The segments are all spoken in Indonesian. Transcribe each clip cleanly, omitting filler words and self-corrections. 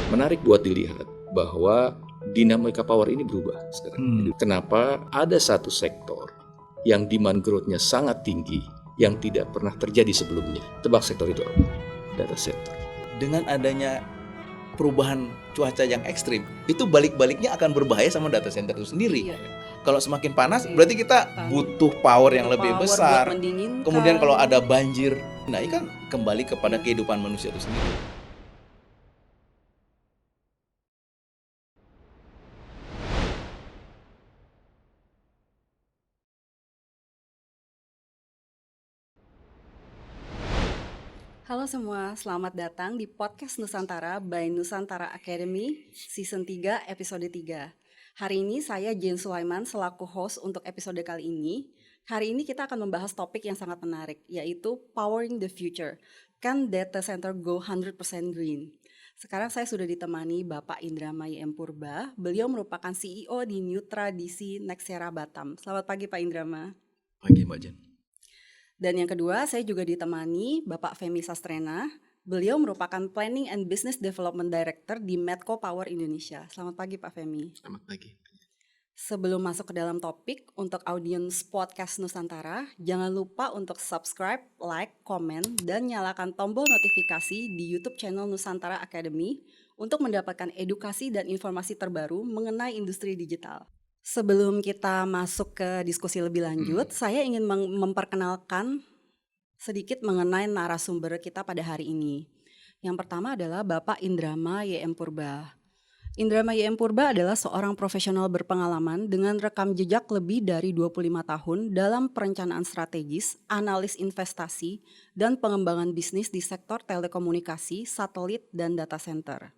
Menarik buat dilihat bahwa dinamika power ini berubah sekarang. Kenapa ada satu sektor yang demand growth-nya sangat tinggi yang tidak pernah terjadi sebelumnya? Tebak sektor itu apa? Data center. Dengan adanya perubahan cuaca yang ekstrim, itu balik-baliknya akan berbahaya sama data center itu sendiri. Kalau semakin panas, berarti kita butuh power yang lebih besar. Kemudian kalau ada banjir, nah ini kan kembali kepada kehidupan manusia itu sendiri. Halo semua, selamat datang di Podcast Nusantara by Nusantara Academy Season 3 Episode 3. Hari ini saya Jen Sulaiman selaku host untuk episode kali ini. Hari ini kita akan membahas topik yang sangat menarik, yaitu Powering the Future. Can data center go 100% green? Sekarang saya sudah ditemani Bapak Indrama YM Purba. Beliau merupakan CEO di Nutra DC Nexera Batam. Selamat pagi Pak Indrama. Pagi Mbak Jen. Dan yang kedua, saya juga ditemani Bapak Femi Sastrena. Beliau merupakan Planning and Business Development Director di Medco Power Indonesia. Selamat pagi Pak Femi. Selamat pagi. Sebelum masuk ke dalam topik, untuk audiens podcast Nusantara, jangan lupa untuk subscribe, like, komen, dan nyalakan tombol notifikasi di YouTube channel Nusantara Academy untuk mendapatkan edukasi dan informasi terbaru mengenai industri digital. Sebelum kita masuk ke diskusi lebih lanjut, saya ingin memperkenalkan sedikit mengenai narasumber kita pada hari ini. Yang pertama adalah Bapak Indrama YM Purba. Indrama YM Purba adalah seorang profesional berpengalaman dengan rekam jejak lebih dari 25 tahun dalam perencanaan strategis, analis investasi, dan pengembangan bisnis di sektor telekomunikasi, satelit, dan data center.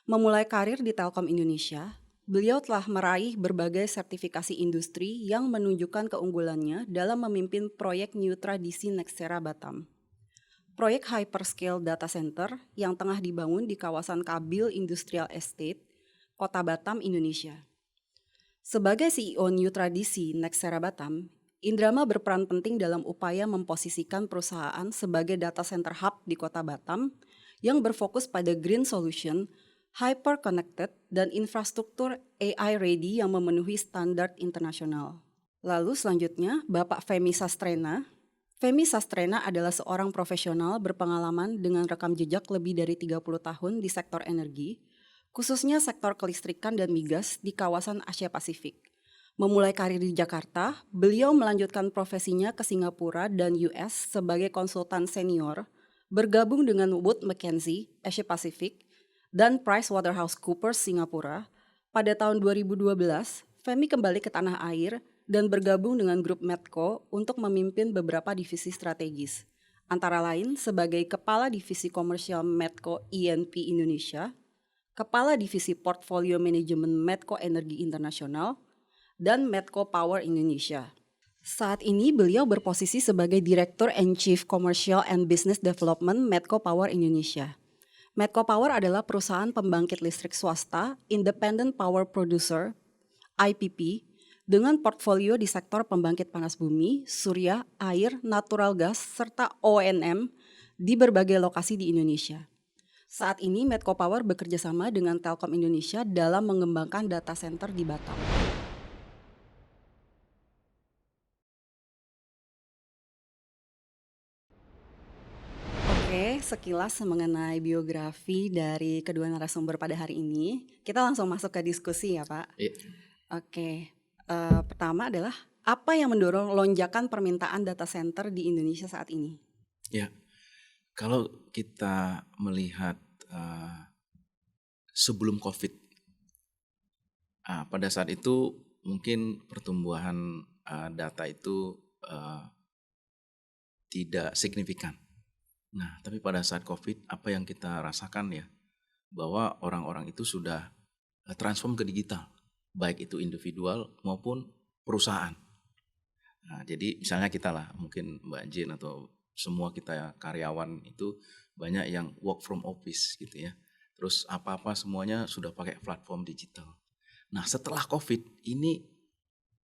Memulai karir di Telkom Indonesia, beliau telah meraih berbagai sertifikasi industri yang menunjukkan keunggulannya dalam memimpin proyek Nutra DC Nexera Batam. Proyek hyperscale data center yang tengah dibangun di kawasan Kabil Industrial Estate, Kota Batam, Indonesia. Sebagai CEO Nutra DC Nexera Batam, Indrama berperan penting dalam upaya memposisikan perusahaan sebagai data center hub di Kota Batam yang berfokus pada green solution, hyper-connected, dan infrastruktur AI-ready yang memenuhi standar internasional. Lalu selanjutnya, Bapak Femi Sastrena. Femi Sastrena adalah seorang profesional berpengalaman dengan rekam jejak lebih dari 30 tahun di sektor energi, khususnya sektor kelistrikan dan migas di kawasan Asia Pasifik. Memulai karir di Jakarta, beliau melanjutkan profesinya ke Singapura dan US sebagai konsultan senior, bergabung dengan Wood Mackenzie, Asia Pasifik, dan PricewaterhouseCoopers Singapura. Pada tahun 2012, Femi kembali ke tanah air dan bergabung dengan grup Medco untuk memimpin beberapa divisi strategis, antara lain sebagai Kepala Divisi Komersial Medco E&P Indonesia, Kepala Divisi Portfolio Manajemen Medco Energi Internasional, dan Medco Power Indonesia. Saat ini beliau berposisi sebagai Director and Chief Commercial and Business Development Medco Power Indonesia. Medco Power adalah perusahaan pembangkit listrik swasta, Independent Power Producer, IPP, dengan portfolio di sektor pembangkit panas bumi, surya, air, natural gas, serta O&M di berbagai lokasi di Indonesia. Saat ini Medco Power bekerja sama dengan Telkom Indonesia dalam mengembangkan data center di Batam. Oke, sekilas mengenai biografi dari kedua narasumber pada hari ini. Kita langsung masuk ke diskusi ya Pak. Iya. Oke, pertama adalah apa yang mendorong lonjakan permintaan data center di Indonesia saat ini? Ya, kalau kita melihat sebelum COVID, pada saat itu mungkin pertumbuhan data itu tidak signifikan. Nah, tapi pada saat COVID, apa yang kita rasakan ya, bahwa orang-orang itu sudah transform ke digital, baik itu individual maupun perusahaan. Nah, jadi misalnya kita lah, mungkin Mbak Jen atau semua kita karyawan itu banyak yang work from office gitu ya. Terus apa-apa semuanya sudah pakai platform digital. Nah, setelah COVID ini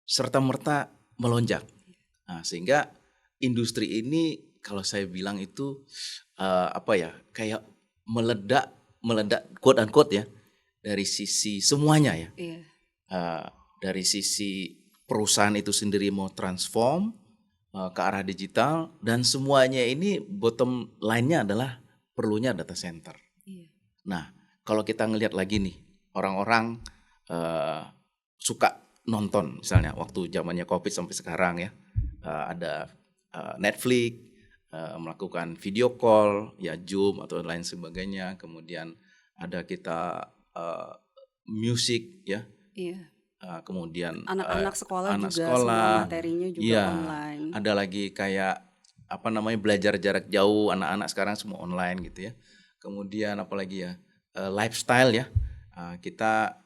serta-merta melonjak. Nah, sehingga industri ini kalau saya bilang itu kayak meledak meledak quote unquote ya dari sisi semuanya ya. Iya. Dari sisi perusahaan itu sendiri mau transform ke arah digital dan semuanya ini bottom line-nya adalah perlunya data center. Iya. Nah, kalau kita ngelihat lagi nih orang-orang suka nonton misalnya waktu zamannya Covid sampai sekarang ya, ada Netflix melakukan video call ya, Zoom atau lain sebagainya, kemudian ada kita musik ya, Iya. kemudian Anak-anak sekolah anak juga sekolah, semua materinya juga iya, online. ada lagi kayak apa namanya belajar jarak jauh, anak-anak sekarang semua online gitu ya. Kemudian apalagi ya, lifestyle ya, kita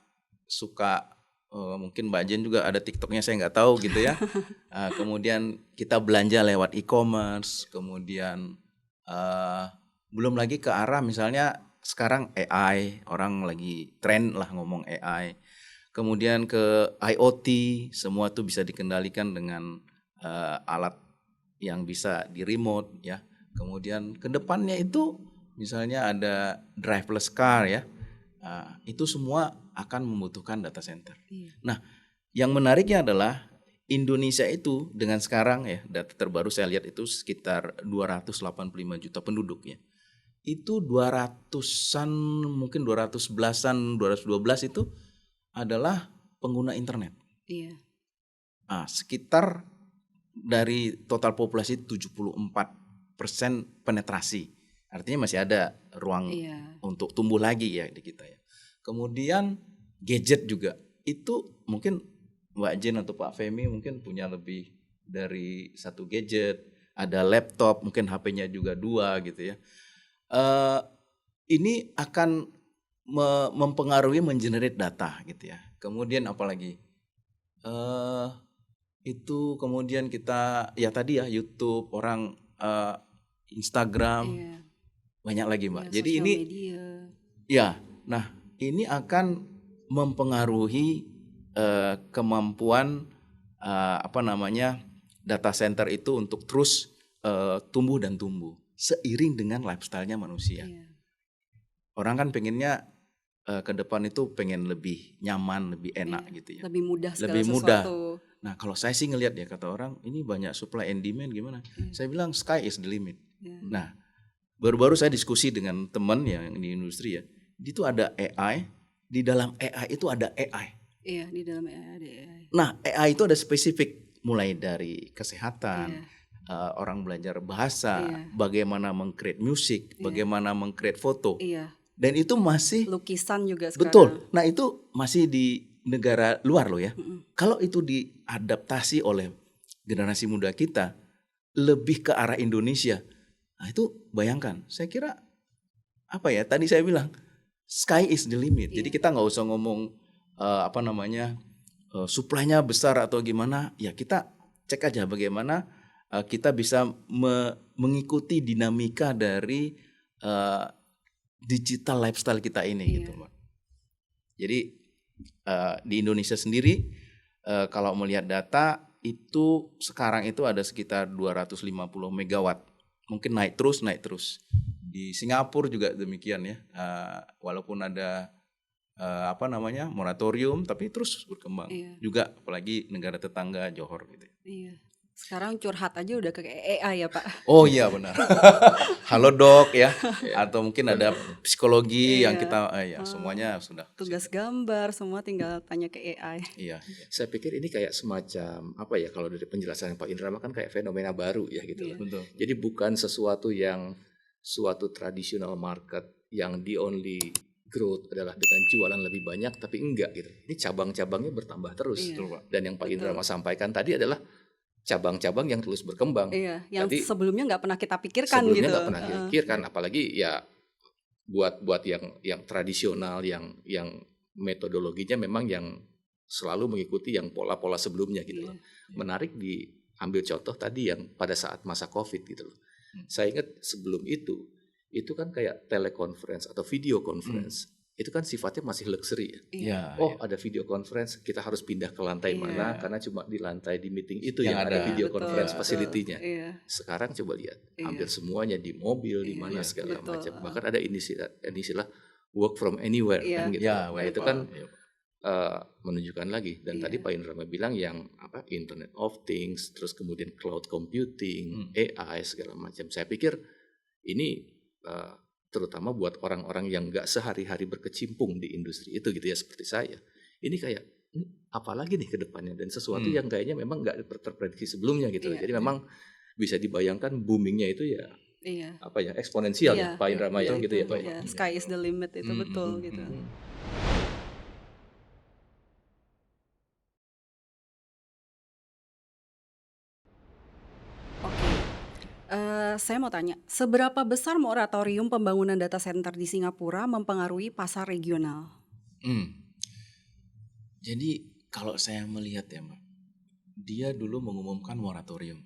suka mungkin Mbak Jen juga ada TikToknya, saya nggak tahu gitu ya. Kemudian kita belanja lewat e-commerce, kemudian belum lagi ke arah misalnya sekarang AI, orang lagi tren lah ngomong AI. Kemudian ke IoT, semua tuh bisa dikendalikan dengan alat yang bisa di remote ya. Kemudian ke depannya itu misalnya ada driverless car ya. Itu semua akan membutuhkan data center. Iya. Nah, yang menariknya adalah Indonesia itu dengan sekarang ya, data terbaru saya lihat itu sekitar 285 juta penduduk ya. Itu 200-an, mungkin 211-an, 212 itu adalah pengguna internet. Iya. Sekitar dari total populasi 74% penetrasi. Artinya masih ada ruang Iya. untuk tumbuh lagi ya di kita ya. Kemudian gadget juga itu mungkin Mbak Jen atau Pak Femi mungkin punya lebih dari satu gadget, ada laptop, mungkin HP-nya juga 2 gitu ya. Ini akan mempengaruhi mengenerate data gitu ya. Kemudian apalagi itu kemudian kita ya tadi ya YouTube, orang Instagram, Iya. banyak lagi Mbak. Iya, Jadi sosial ini media. ya, nah ini akan mempengaruhi kemampuan apa namanya data center itu untuk terus tumbuh dan tumbuh seiring dengan lifestyle-nya manusia. Iya. Orang kan pengennya ke depan itu pengen lebih nyaman, lebih enak gitu ya. Lebih mudah segala Lebih mudah. sesuatu. Nah kalau saya sih ngelihat ya, kata orang ini banyak supply and demand gimana. Iya. Saya bilang sky is the limit. Iya. Nah baru-baru saya diskusi dengan teman yang di industri ya. Itu ada AI, di dalam AI itu ada AI. Iya, di dalam AI ada AI. Nah AI itu ada spesifik mulai dari kesehatan, Iya. orang belajar bahasa, Iya. bagaimana meng-create musik, bagaimana meng-create foto. Iya. Dan itu masih Lukisan juga sekarang. betul. Nah itu masih di negara luar loh ya. Mm-mm. Kalau itu diadaptasi oleh generasi muda kita lebih ke arah Indonesia, nah itu bayangkan. Saya kira apa ya? Tadi saya bilang sky is the limit. Jadi kita nggak usah ngomong apa namanya supply-nya besar atau gimana. Ya kita cek aja bagaimana kita bisa mengikuti dinamika dari digital lifestyle kita ini gitu, Mbak. Jadi di Indonesia sendiri kalau melihat data itu sekarang itu ada sekitar 250 megawatt. Mungkin naik terus. Di Singapura juga demikian ya. Walaupun ada apa namanya moratorium tapi terus berkembang. Iya. Juga apalagi negara tetangga Johor gitu. Iya. Sekarang curhat aja udah ke AI ya Pak. Oh iya benar. Halo dok ya. Atau mungkin ada psikologi Iya. yang kita semuanya sudah. Tugas gambar semua tinggal tanya ke AI. Iya. Saya pikir ini kayak semacam apa ya, kalau dari penjelasan Pak Indra kan kayak fenomena baru ya gitu. Iya. Betul. Jadi bukan suatu traditional market yang the only growth adalah dengan jualan lebih banyak, tapi enggak gitu. Ini cabang-cabangnya bertambah terus. Iya. Betul, Pak. Dan yang Pak Indra Betul. sampaikan tadi adalah cabang-cabang yang terus berkembang. Iya, yang Tadi sebelumnya nggak pernah kita pikirkan sebelumnya gitu. nggak pernah dipikirkan, apalagi ya buat yang tradisional, yang metodologinya memang yang selalu mengikuti yang pola-pola sebelumnya gitu Iya. loh. Menarik diambil contoh tadi yang pada saat masa COVID gitu loh. Saya ingat sebelum itu kan kayak teleconference atau video conference. Itu kan sifatnya masih luxury ya. Iya. Ada video conference, kita harus pindah ke lantai Iya. mana karena cuma di lantai di meeting itu Yang yang ada ada. video Betul, conference betul. facility-nya. Iya. Sekarang coba lihat, Iya. hampir semuanya di mobil, di Iya, mana segala betul. macam. Bahkan ada istilah work from anywhere kan gitu. Ya, Nah itu kan menunjukkan lagi dan tadi Pak Indra bilang yang Internet of Things, terus kemudian cloud computing, AI segala macam. Saya pikir ini terutama buat orang-orang yang nggak sehari-hari berkecimpung di industri itu gitu ya seperti saya. Ini kayak ini apalagi nih ke depannya dan sesuatu yang kayaknya memang nggak terprediksi sebelumnya gitu. Jadi memang bisa dibayangkan boomingnya itu ya eksponensial ya Pak Indra ya, gitu ya Pak. Ya, sky is the limit itu betul gitu. Oke, saya mau tanya, seberapa besar moratorium pembangunan data center di Singapura mempengaruhi pasar regional? Jadi kalau saya melihat ya Mbak, dia dulu mengumumkan moratorium.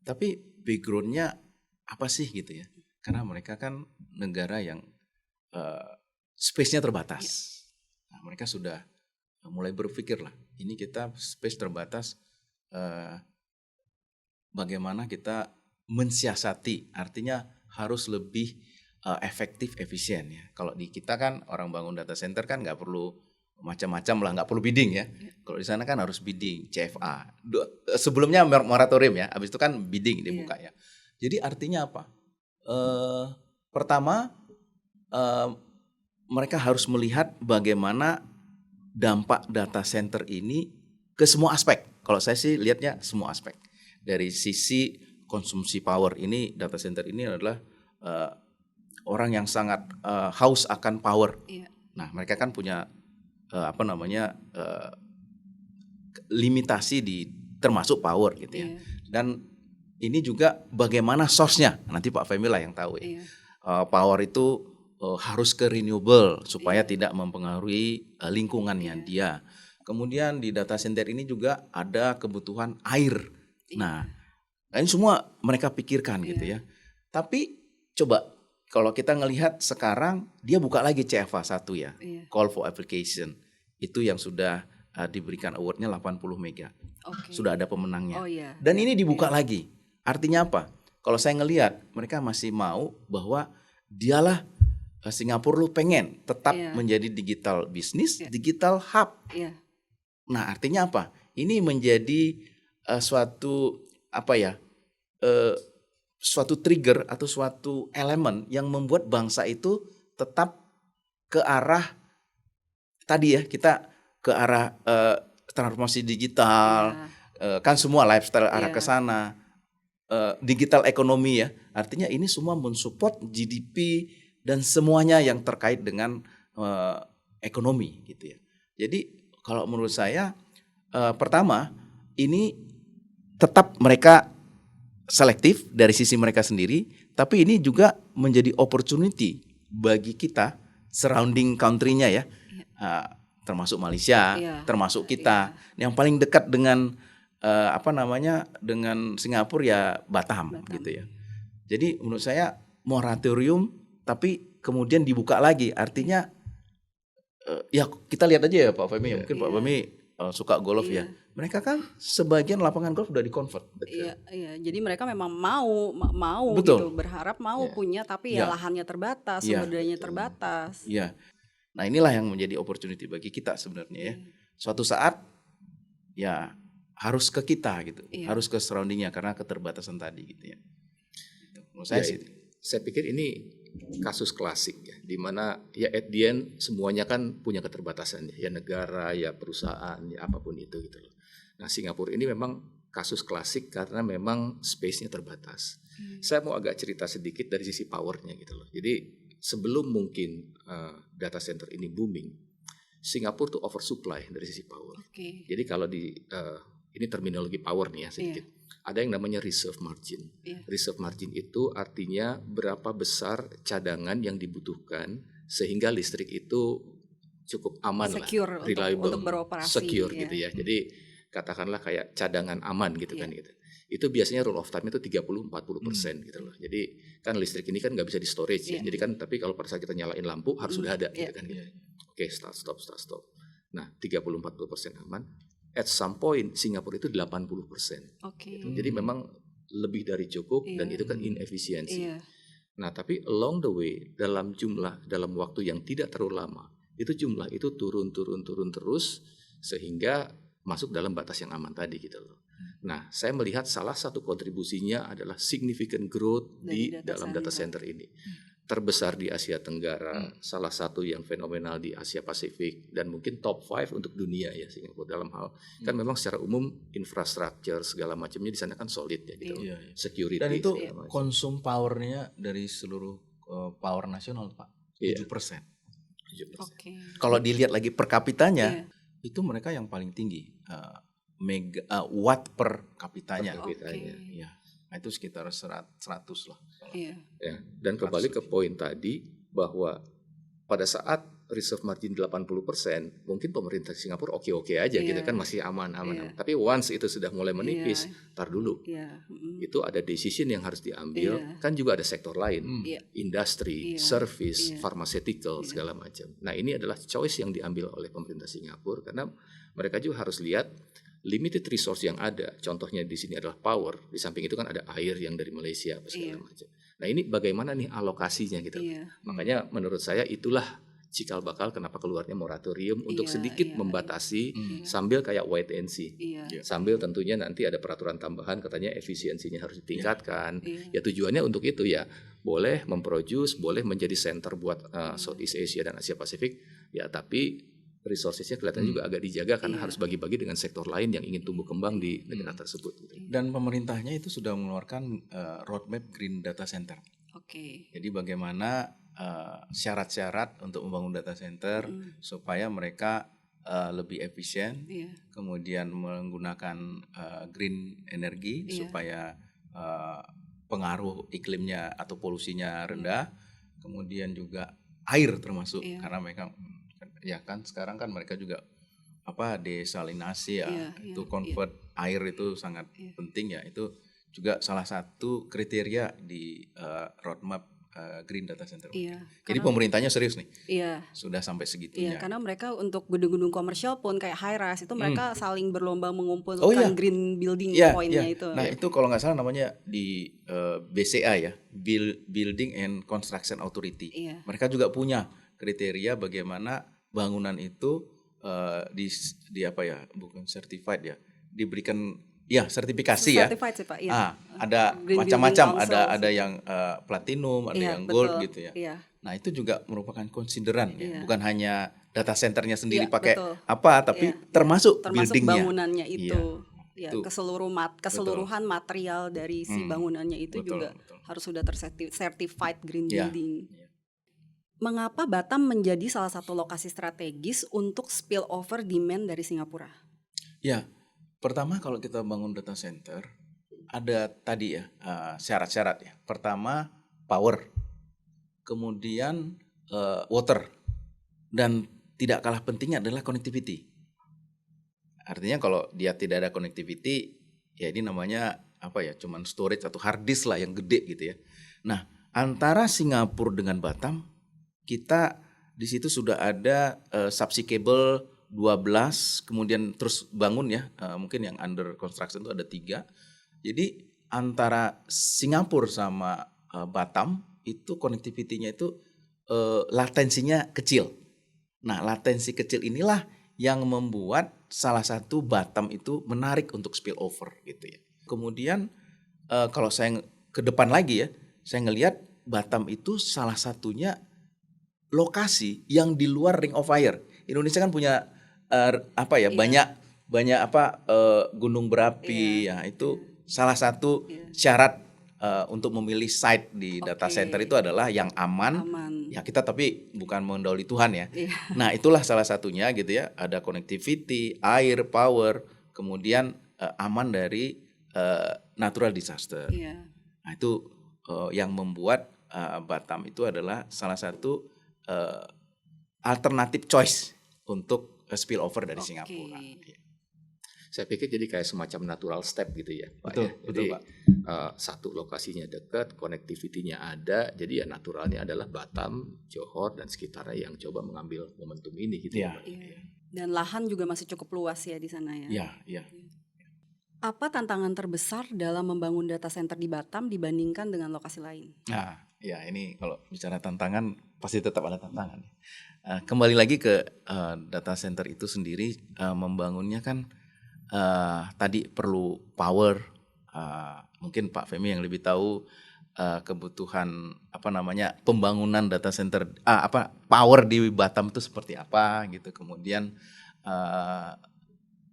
Tapi backgroundnya apa sih gitu ya? Karena mereka kan negara yang space-nya terbatas. Nah, mereka sudah mulai berpikir lah, ini kita space terbatas, bagaimana kita mensiasati, artinya harus lebih efektif, efisien ya. Kalau di kita kan orang bangun data center kan nggak perlu macam-macam lah, nggak perlu bidding ya. Kalau di sana kan harus bidding, CFA. Sebelumnya moratorium ya, habis itu kan bidding dibuka ya. Jadi artinya apa? Pertama, mereka harus melihat bagaimana dampak data center ini ke semua aspek. Kalau saya sih lihatnya semua aspek. Dari sisi konsumsi power ini, data center ini adalah orang yang sangat haus akan power. Nah, mereka kan punya limitasi di termasuk power gitu ya. Dan ini juga bagaimana source-nya. Nanti Pak Femi lah yang tahu ya. Power itu harus ke renewable supaya tidak mempengaruhi lingkungannya dia. Kemudian di data center ini juga ada kebutuhan air. Nah, ini semua mereka pikirkan gitu ya. Tapi coba kalau kita ngelihat sekarang dia buka lagi CFA 1 ya. Call for application. Itu yang sudah diberikan awardnya 80 mega. Sudah ada pemenangnya. Dan ini dibuka lagi. Artinya apa? Kalau saya ngelihat mereka masih mau bahwa dialah Singapura lu pengen tetap menjadi digital bisnis, digital hub. Nah, artinya apa? Ini menjadi suatu suatu trigger atau suatu elemen yang membuat bangsa itu tetap ke arah tadi ya, kita ke arah transformasi digital, kan semua lifestyle arah ke sana, digital ekonomi ya. Artinya ini semua mensupport GDP dan semuanya yang terkait dengan ekonomi gitu ya. Jadi kalau menurut saya pertama ini tetap mereka selektif dari sisi mereka sendiri, tapi ini juga menjadi opportunity bagi kita surrounding country-nya ya, termasuk Malaysia, termasuk kita yang paling dekat dengan dengan Singapura ya Batam gitu ya. Jadi menurut saya moratorium tapi kemudian dibuka lagi, artinya ya kita lihat aja ya Pak Femi, mungkin Pak Femi suka golf ya. Mereka kan sebagian lapangan golf udah di-convert. Iya. Jadi mereka memang mau gitu, berharap punya, tapi lahannya terbatas, sumber dayanya terbatas. Iya. Nah, inilah yang menjadi opportunity bagi kita sebenarnya ya. Suatu saat ya harus ke kita gitu. Harus ke surroundingnya karena keterbatasan tadi gitu ya. Gitu. Menurut saya sih. Saya pikir ini kasus klasik ya, di mana ya at the end semuanya kan punya keterbatasan ya negara, ya perusahaan, ya apapun itu gitu loh. Nah, Singapura ini memang kasus klasik karena memang space-nya terbatas. Saya mau agak cerita sedikit dari sisi powernya gitu loh. Jadi sebelum mungkin data center ini booming, Singapura tuh oversupply dari sisi power. Jadi kalau ini terminologi power nih ya sedikit. Ada yang namanya reserve margin. Reserve margin itu artinya berapa besar cadangan yang dibutuhkan sehingga listrik itu cukup aman secure lah, reliable, untuk beroperasi, secure gitu ya. Jadi katakanlah kayak cadangan aman gitu kan gitu. Itu biasanya rule of thumb itu 30-40% gitu loh. Jadi kan listrik ini kan nggak bisa di storage ya. Jadi kan tapi kalau pada saat kita nyalain lampu harus sudah ada gitu kan gitu. Oke, start stop. Nah, 30-40% aman. At some point Singapura itu 80%. Gitu. Jadi memang lebih dari cukup dan itu kan inefisiensi. Nah, tapi along the way dalam waktu yang tidak terlalu lama, itu jumlah itu turun terus sehingga masuk dalam batas yang aman tadi gitu loh. Nah, saya melihat salah satu kontribusinya adalah significant growth di dalam data center ini. Terbesar di Asia Tenggara, salah satu yang fenomenal di Asia Pasifik, dan mungkin top 5 untuk dunia ya Singapura dalam hal kan memang secara umum infrastruktur segala macamnya di sana kan solid ya gitu. Security Dan itu segala macam. konsum powernya dari seluruh power nasional Pak 7%. 7%. Oke. Kalau dilihat lagi per kapitanya itu mereka yang paling tinggi watt per kapitanya. Ya. Nah, itu sekitar 100 lah. Iya. Ya, dan kembali ke poin tadi bahwa pada saat reserve margin 80%, mungkin pemerintah Singapura oke-oke aja gitu kan, masih aman-aman. Tapi once itu sudah mulai menipis, tar dulu. Itu ada decision yang harus diambil, kan juga ada sektor lain, industri, service, pharmaceutical, segala macam. Nah, ini adalah choice yang diambil oleh pemerintah Singapura karena mereka juga harus lihat limited resource yang ada. Contohnya di sini adalah power. Di samping itu kan ada air yang dari Malaysia segala macam. Nah, ini bagaimana nih alokasinya gitu. Makanya menurut saya itulah cikal bakal kenapa keluarnya moratorium untuk sedikit membatasi sambil kayak wait and see. Sambil tentunya nanti ada peraturan tambahan katanya efisiensinya harus ditingkatkan. Ya tujuannya untuk itu ya. Boleh memproduce, boleh menjadi center buat Southeast Asia dan Asia Pasifik. Ya tapi resourcesnya kelihatan juga agak dijaga karena harus bagi-bagi dengan sektor lain yang ingin tumbuh kembang di negara tersebut. Dan pemerintahnya itu sudah mengeluarkan roadmap Green Data Center. Jadi bagaimana syarat-syarat untuk membangun data center supaya mereka lebih efisien, kemudian menggunakan green energy supaya pengaruh iklimnya atau polusinya rendah, kemudian juga air termasuk karena mereka ya kan sekarang kan mereka juga desalinasi ya, itu convert air itu sangat penting ya, itu juga salah satu kriteria di roadmap Green Data Center. Jadi pemerintahnya serius nih, sudah sampai segitunya. Karena mereka untuk gedung-gedung komersial pun kayak high rise itu mereka saling berlomba mengumpulkan green building pointnya itu. Nah itu kalau nggak salah namanya di BCA ya, Building and Construction Authority. Mereka juga punya kriteria bagaimana bangunan itu bukan certified ya, diberikan sertifikasi ya. Certified sih Pak. Ada Green macam-macam, Building ada yang platinum, ada yang gold gitu ya. Nah itu juga merupakan konsideran ya, bukan hanya data centernya sendiri pakai tapi termasuk buildingnya, bangunannya itu. Keseluruhan material dari si bangunannya itu juga harus sudah certified green building. Mengapa Batam menjadi salah satu lokasi strategis untuk spillover demand dari Singapura? Ya, pertama kalau kita bangun data center ada tadi ya syarat-syarat ya. Pertama power, kemudian water, dan tidak kalah penting adalah connectivity. Artinya kalau dia tidak ada connectivity, ya ini namanya cuman storage atau hard disk lah yang gede gitu ya. Nah, antara Singapura dengan Batam, kita di situ sudah ada subsea cable 12, kemudian terus bangun ya, mungkin yang under construction itu ada 3. Jadi antara Singapura sama Batam itu connectivity-nya itu latensinya kecil. Nah, latensi kecil inilah yang membuat salah satu Batam itu menarik untuk spillover gitu ya. Kemudian kalau saya ke depan lagi ya, saya ngelihat Batam itu salah satunya lokasi yang di luar Ring of Fire. Indonesia kan punya banyak gunung berapi ya, itu salah satu syarat untuk memilih site di data center itu adalah yang aman. Ya kita tapi bukan mendahului Tuhan ya. Nah itulah salah satunya gitu ya, ada connectivity, air, power, kemudian aman dari natural disaster. Nah itu yang membuat Batam itu adalah salah satu alternatif choice untuk spillover dari Singapura. Saya pikir jadi kayak semacam natural step gitu ya, Pak. Betul, Jadi Pak. Satu lokasinya dekat, connectivity-nya ada, jadi ya naturalnya adalah Batam, Johor dan sekitarnya yang coba mengambil momentum ini gitu ya. Dan lahan juga masih cukup luas ya di sana ya. Iya. Apa tantangan terbesar dalam membangun data center di Batam dibandingkan dengan lokasi lain? Nah, Ya ini kalau bicara tantangan pasti tetap ada tantangan. Kembali lagi ke data center itu sendiri, membangunnya kan tadi perlu power. Mungkin Pak Femi yang lebih tahu kebutuhan pembangunan data center, power di Batam itu seperti apa gitu. Kemudian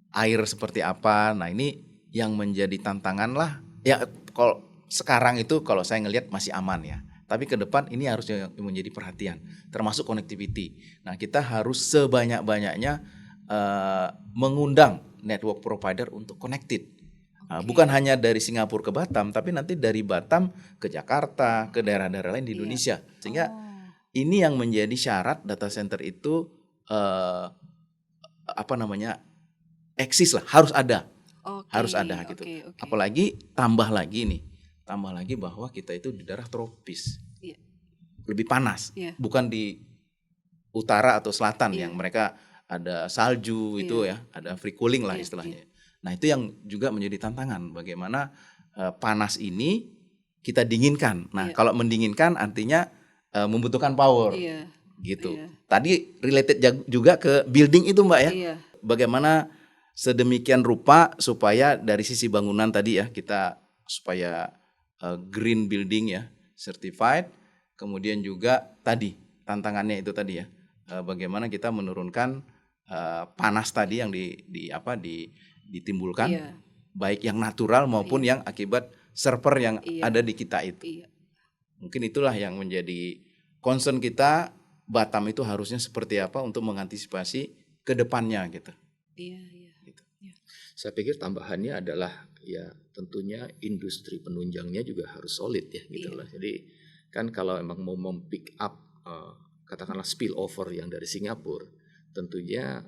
air seperti apa. Nah ini yang menjadi tantangan lah. Ya kalau sekarang itu kalau saya ngelihat masih aman ya. Tapi ke depan ini harus menjadi perhatian, termasuk connectivity. Nah kita harus sebanyak-banyaknya mengundang network provider untuk connected. Bukan hanya dari Singapura ke Batam, tapi nanti dari Batam ke Jakarta, ke daerah-daerah lain di Indonesia. Sehingga ini yang menjadi syarat data center itu eksis lah, harus ada. Harus ada gitu. Apalagi tambah lagi bahwa kita itu di daerah tropis, lebih panas, bukan di utara atau selatan yang mereka ada salju itu ya, ada free cooling lah istilahnya. Nah itu yang juga menjadi tantangan, bagaimana panas ini kita dinginkan. Nah kalau mendinginkan artinya membutuhkan power, gitu. Tadi related juga ke building itu Mbak ya, bagaimana sedemikian rupa supaya dari sisi bangunan tadi ya kita supaya green building ya, certified. Kemudian juga tadi tantangannya itu tadi ya, bagaimana kita menurunkan panas tadi yang ditimbulkan, baik yang natural maupun yang akibat server yang ada di kita itu. Mungkin itulah yang menjadi concern kita, Batam itu harusnya seperti apa untuk mengantisipasi ke depannya gitu. Gitu. Saya pikir tambahannya adalah ya tentunya industri penunjangnya juga harus solid ya gitu lah. Jadi kan kalau emang mau pick up katakanlah spillover yang dari Singapura, tentunya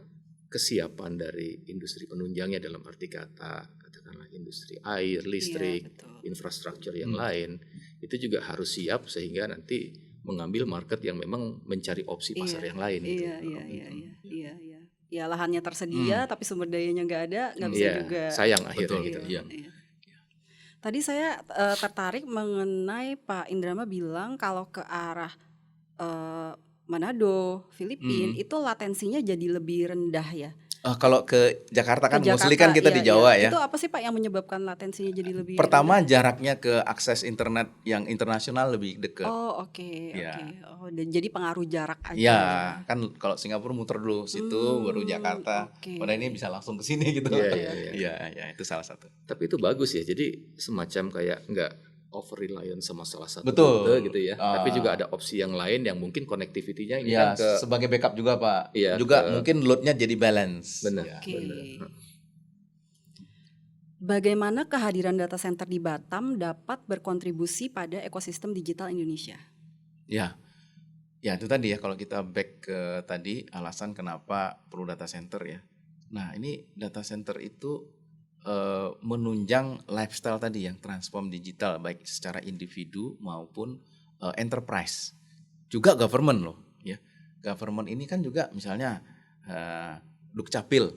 kesiapan dari industri penunjangnya dalam arti katakanlah industri air, listrik, infrastruktur yang lain itu juga harus siap sehingga nanti mengambil market yang memang mencari opsi pasar yang lain. Ya lahannya tersedia tapi sumber dayanya nggak ada, nggak bisa juga. Sayang akhirnya gitu. Tadi saya tertarik mengenai Pak Indrama bilang kalau ke arah Manado, Filipina itu latensinya jadi lebih rendah ya. Kalau ke Jakarta kan mostly kan kita di Jawa ya. Itu apa sih Pak yang menyebabkan latensinya jadi lebih Pertama rendah? jaraknya ke akses internet yang internasional lebih dekat. Dan jadi pengaruh jarak aja. Ya, kan kalau Singapura muter dulu situ baru Jakarta. Padahal ini bisa langsung ke sini gitu. Iya, itu salah satu. Tapi itu bagus ya. Jadi semacam kayak enggak over reliant sama salah satu rute gitu ya. Tapi juga ada opsi yang lain yang mungkin connectivity-nya ini ya, kan sebagai backup juga Pak. Juga mungkin load-nya jadi balance. Benar. Bagaimana kehadiran data center di Batam dapat berkontribusi pada ekosistem digital Indonesia? Ya itu tadi ya, kalau kita back ke tadi alasan kenapa perlu data center ya. Nah ini data center itu menunjang lifestyle tadi yang transform digital baik secara individu maupun enterprise, juga government loh ya. Government ini kan juga misalnya Dukcapil,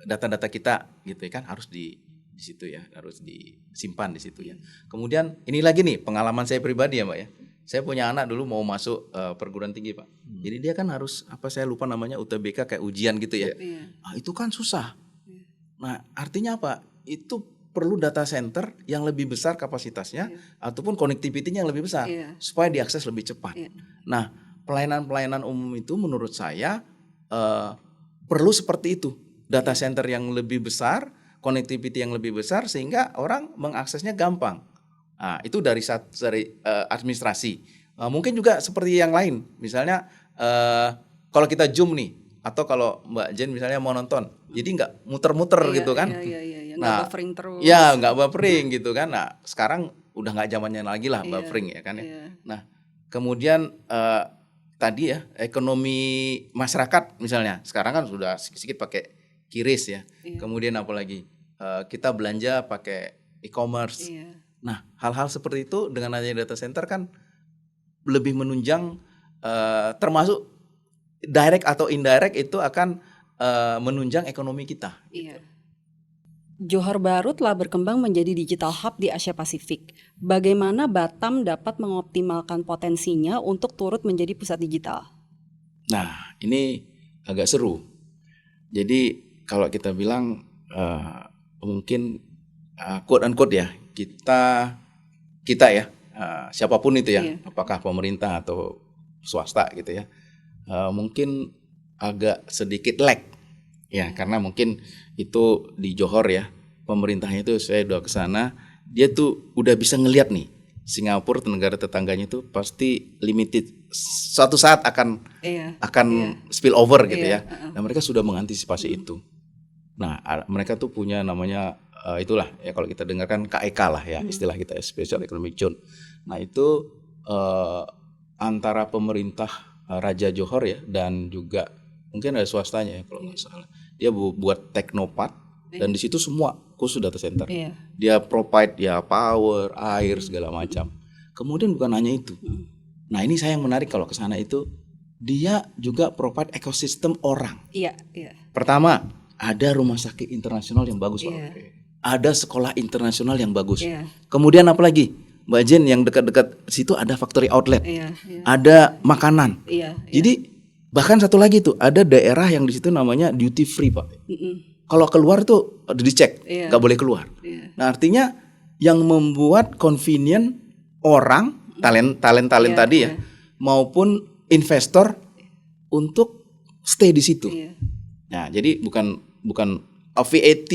data-data kita gitu ya kan harus di situ ya, harus disimpan di situ ya. Kemudian ini lagi nih pengalaman saya pribadi ya Mbak ya. Saya punya anak dulu mau masuk perguruan tinggi Pak. Jadi dia kan harus saya lupa namanya UTBK kayak ujian gitu ya. Itu kan susah. Nah artinya apa? Itu perlu data center yang lebih besar kapasitasnya ataupun connectivity-nya yang lebih besar supaya diakses lebih cepat. Nah pelayanan-pelayanan umum itu menurut saya perlu seperti itu. Data center yang lebih besar, connectivity yang lebih besar sehingga orang mengaksesnya gampang. Nah, itu dari administrasi. Mungkin juga seperti yang lain, misalnya kalau kita Zoom nih, atau kalau Mbak Jen misalnya mau nonton, jadi nggak muter-muter gitu kan? Nggak buffering terus. Ya nggak buffering gitu kan. Nah sekarang udah nggak zamannya lagi lah buffering ya kan ya. Nah kemudian tadi ya ekonomi masyarakat misalnya, sekarang kan sudah sedikit pakai QRIS ya. Kemudian apalagi kita belanja pakai e-commerce. Nah, hal-hal seperti itu dengan adanya data center kan lebih menunjang, termasuk direct atau indirect itu akan menunjang ekonomi kita. Johor Bahru telah berkembang menjadi digital hub di Asia Pasifik. Bagaimana Batam dapat mengoptimalkan potensinya untuk turut menjadi pusat digital? Nah, ini agak seru. Jadi kalau kita bilang mungkin quote unquote ya, kita ya, siapapun itu ya, Iya. apakah pemerintah atau swasta gitu ya, mungkin agak sedikit lag ya, karena mungkin itu di Johor ya, pemerintahnya itu saya udah ke sana, dia tuh udah bisa ngelihat nih Singapura, negara tetangganya itu pasti limited, suatu saat akan Iya. spill over gitu Iya, ya. Nah, mereka sudah mengantisipasi itu. Nah, mereka tuh punya namanya itulah ya, kalau kita dengarkan KEK lah ya, istilah kita ya, Special Economic Zone. Nah, itu antara pemerintah Raja Johor ya, dan juga mungkin ada swastanya ya kalau nggak salah. Dia buat teknopark, dan di situ semua khusus data center. Iya. Dia provide ya power, air segala macam. Kemudian bukan hanya itu. Nah, ini saya yang menarik kalau ke sana itu, dia juga provide ekosistem orang. Iya. Pertama, ada rumah sakit internasional yang bagus, Pak. Iya. Ada sekolah internasional yang bagus. Iya. Kemudian apa lagi? Mbak Jen, yang dekat-dekat situ ada factory outlet. Iya. Ada makanan. Iya. Jadi bahkan satu lagi tuh, ada daerah yang di situ namanya duty free, Pak. Kalau keluar tuh dicek, Iya. nggak boleh keluar. Iya. Nah, artinya yang membuat convenient orang, talent Iya, tadi ya, maupun investor untuk stay di situ. Iya. Nah, jadi bukan VAT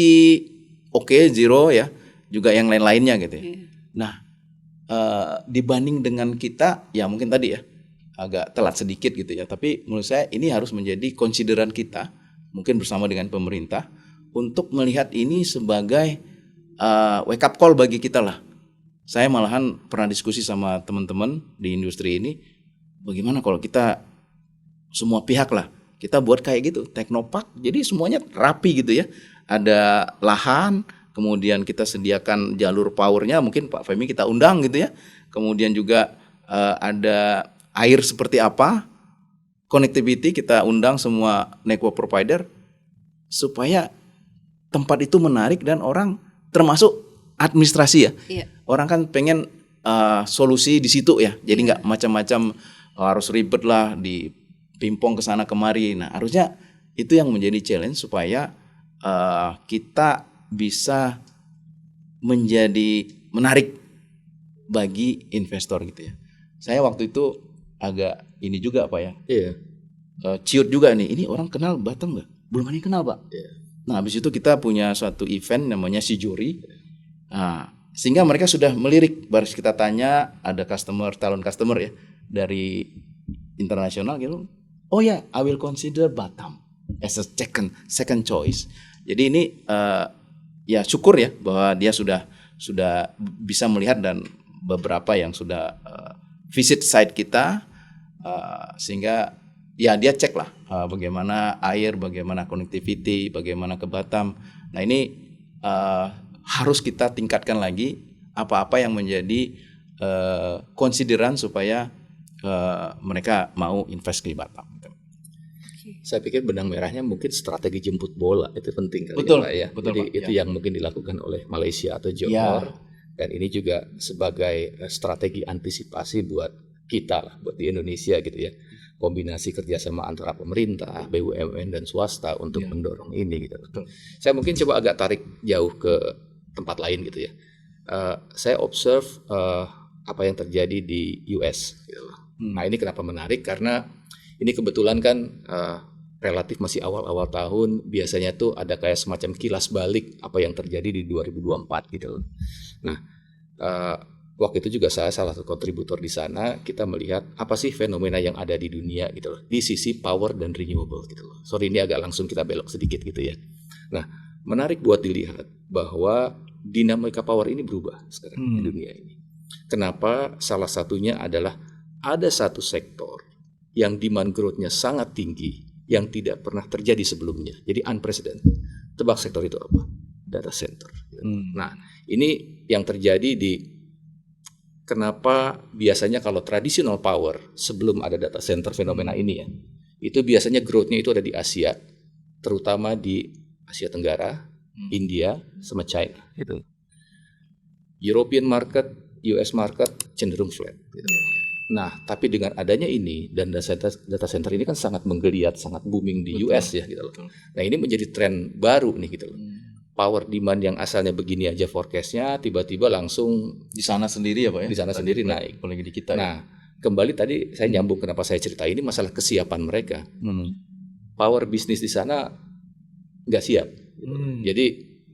zero ya, juga yang lain-lainnya gitu ya. Iya. Nah, dibanding dengan kita ya mungkin tadi ya agak telat sedikit gitu ya, tapi menurut saya ini harus menjadi konsideran kita, mungkin bersama dengan pemerintah, untuk melihat ini sebagai wake up call bagi kita lah. Saya malahan pernah diskusi sama teman-teman di industri ini, bagaimana kalau kita semua pihak lah, kita buat kayak gitu, teknopark, jadi semuanya rapi gitu ya, ada lahan, kemudian kita sediakan jalur powernya, mungkin Pak Femi kita undang gitu ya, kemudian juga ada air seperti apa, connectivity kita undang semua network provider, supaya tempat itu menarik dan orang, termasuk administrasi ya, Iya. orang kan pengen solusi di situ ya, jadi nggak macam-macam harus ribet lah di pingpong ke sana kemari. Nah, harusnya itu yang menjadi challenge supaya kita bisa menjadi menarik bagi investor gitu ya. Saya waktu itu agak ini juga Pak ya, Iya. ciut juga nih, ini orang kenal Batam nggak? Belum ada yang kenal Pak. Iya. Nah, habis itu kita punya suatu event namanya Sijuri. Nah, sehingga mereka sudah melirik, baru kita tanya, ada calon customer ya dari internasional gitu. Oh ya, I will consider Batam as a second choice. Jadi ini ya syukur ya bahwa dia sudah bisa melihat, dan beberapa yang sudah visit site kita, sehingga ya dia cek lah bagaimana air, bagaimana connectivity, bagaimana ke Batam. Nah, ini harus kita tingkatkan lagi apa-apa yang menjadi konsideran supaya mereka mau invest di Batam. Saya pikir benang merahnya mungkin strategi jemput bola itu penting kali Betul, ya Pak ya. betul, Jadi Pak, itu ya. yang mungkin dilakukan oleh Malaysia atau Johor, dan ini juga sebagai strategi antisipasi buat kita lah, buat di Indonesia gitu ya. Kombinasi kerjasama antara pemerintah, BUMN dan swasta untuk mendorong ini gitu. Betul. Saya mungkin coba agak tarik jauh ke tempat lain gitu ya. Saya observe apa yang terjadi di US gitu loh. Nah, ini kenapa menarik, karena ini kebetulan kan relatif masih awal-awal tahun, biasanya tuh ada kayak semacam kilas balik apa yang terjadi di 2024 gitu loh. Nah, waktu itu juga saya salah satu kontributor di sana, kita melihat apa sih fenomena yang ada di dunia gitu loh, di sisi power dan renewable gitu loh. Sorry, ini agak langsung kita belok sedikit gitu ya. Nah, menarik buat dilihat bahwa dinamika power ini berubah sekarang di dunia ini. Kenapa? Salah satunya adalah ada satu sektor yang demand growth-nya sangat tinggi, yang tidak pernah terjadi sebelumnya. Jadi unprecedented. Tebak sektor itu apa? Data center. Nah, ini yang terjadi di kenapa biasanya kalau traditional power sebelum ada data center fenomena ini ya, itu biasanya growth-nya itu ada di Asia, terutama di Asia Tenggara, India sama China gitu. European market, US market cenderung flat gitu. Nah, tapi dengan adanya ini dan data center ini kan sangat menggeliat, sangat booming di US ya gitu loh. Nah, ini menjadi tren baru nih gitu loh. Power demand yang asalnya begini aja forecastnya tiba-tiba langsung Di sana sendiri ya Pak ya? di sana Tadi sendiri naik. Apalagi di kita Nah, kembali tadi saya nyambung kenapa saya cerita ini masalah kesiapan mereka. Power bisnis di sana nggak siap. Jadi,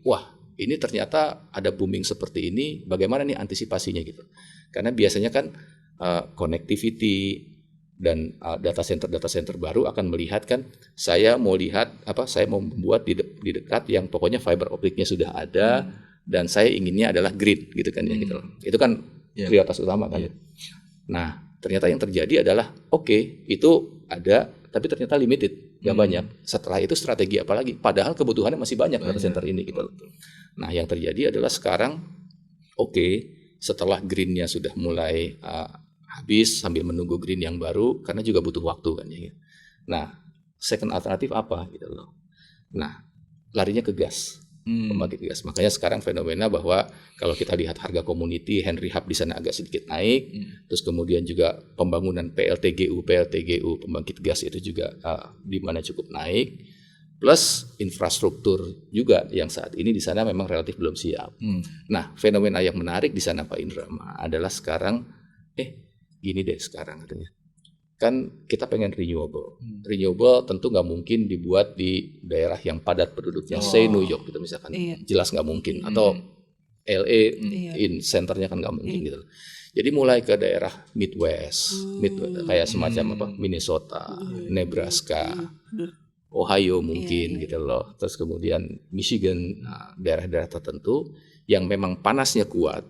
wah ini ternyata ada booming seperti ini, bagaimana nih antisipasinya gitu. Karena biasanya kan connectivity dan data center baru akan melihat kan, saya mau membuat di dekat yang pokoknya fiber optiknya sudah ada dan saya inginnya adalah grid gitu kan ya gitu loh. Itu kan prioritas utama kan. Nah, ternyata yang terjadi adalah itu ada tapi ternyata limited, nggak banyak. Setelah itu strategi apa lagi? Padahal kebutuhannya masih banyak data center ini gitu loh. Nah, yang terjadi adalah sekarang setelah greennya sudah mulai habis sambil menunggu green yang baru karena juga butuh waktu kan ya. Nah, second alternatif apa gitu loh. Nah, larinya ke gas. Pembangkit gas. Makanya sekarang fenomena bahwa kalau kita lihat harga komoditi Henry Hub di sana agak sedikit naik, terus kemudian juga pembangunan PLTGU pembangkit gas itu juga di mana cukup naik, plus infrastruktur juga yang saat ini di sana memang relatif belum siap. Nah, fenomena yang menarik di sana Pak Indrama adalah sekarang gini deh sekarang katanya. Kan kita pengen renewable. Renewable tentu nggak mungkin dibuat di daerah yang padat penduduknya, say New York gitu misalkan. Jelas nggak mungkin. Atau LA in centernya kan nggak mungkin gitu. Jadi mulai ke daerah Midwest kayak semacam Minnesota, Nebraska, Ohio mungkin gitu loh. Terus kemudian Michigan, daerah-daerah tertentu yang memang panasnya kuat.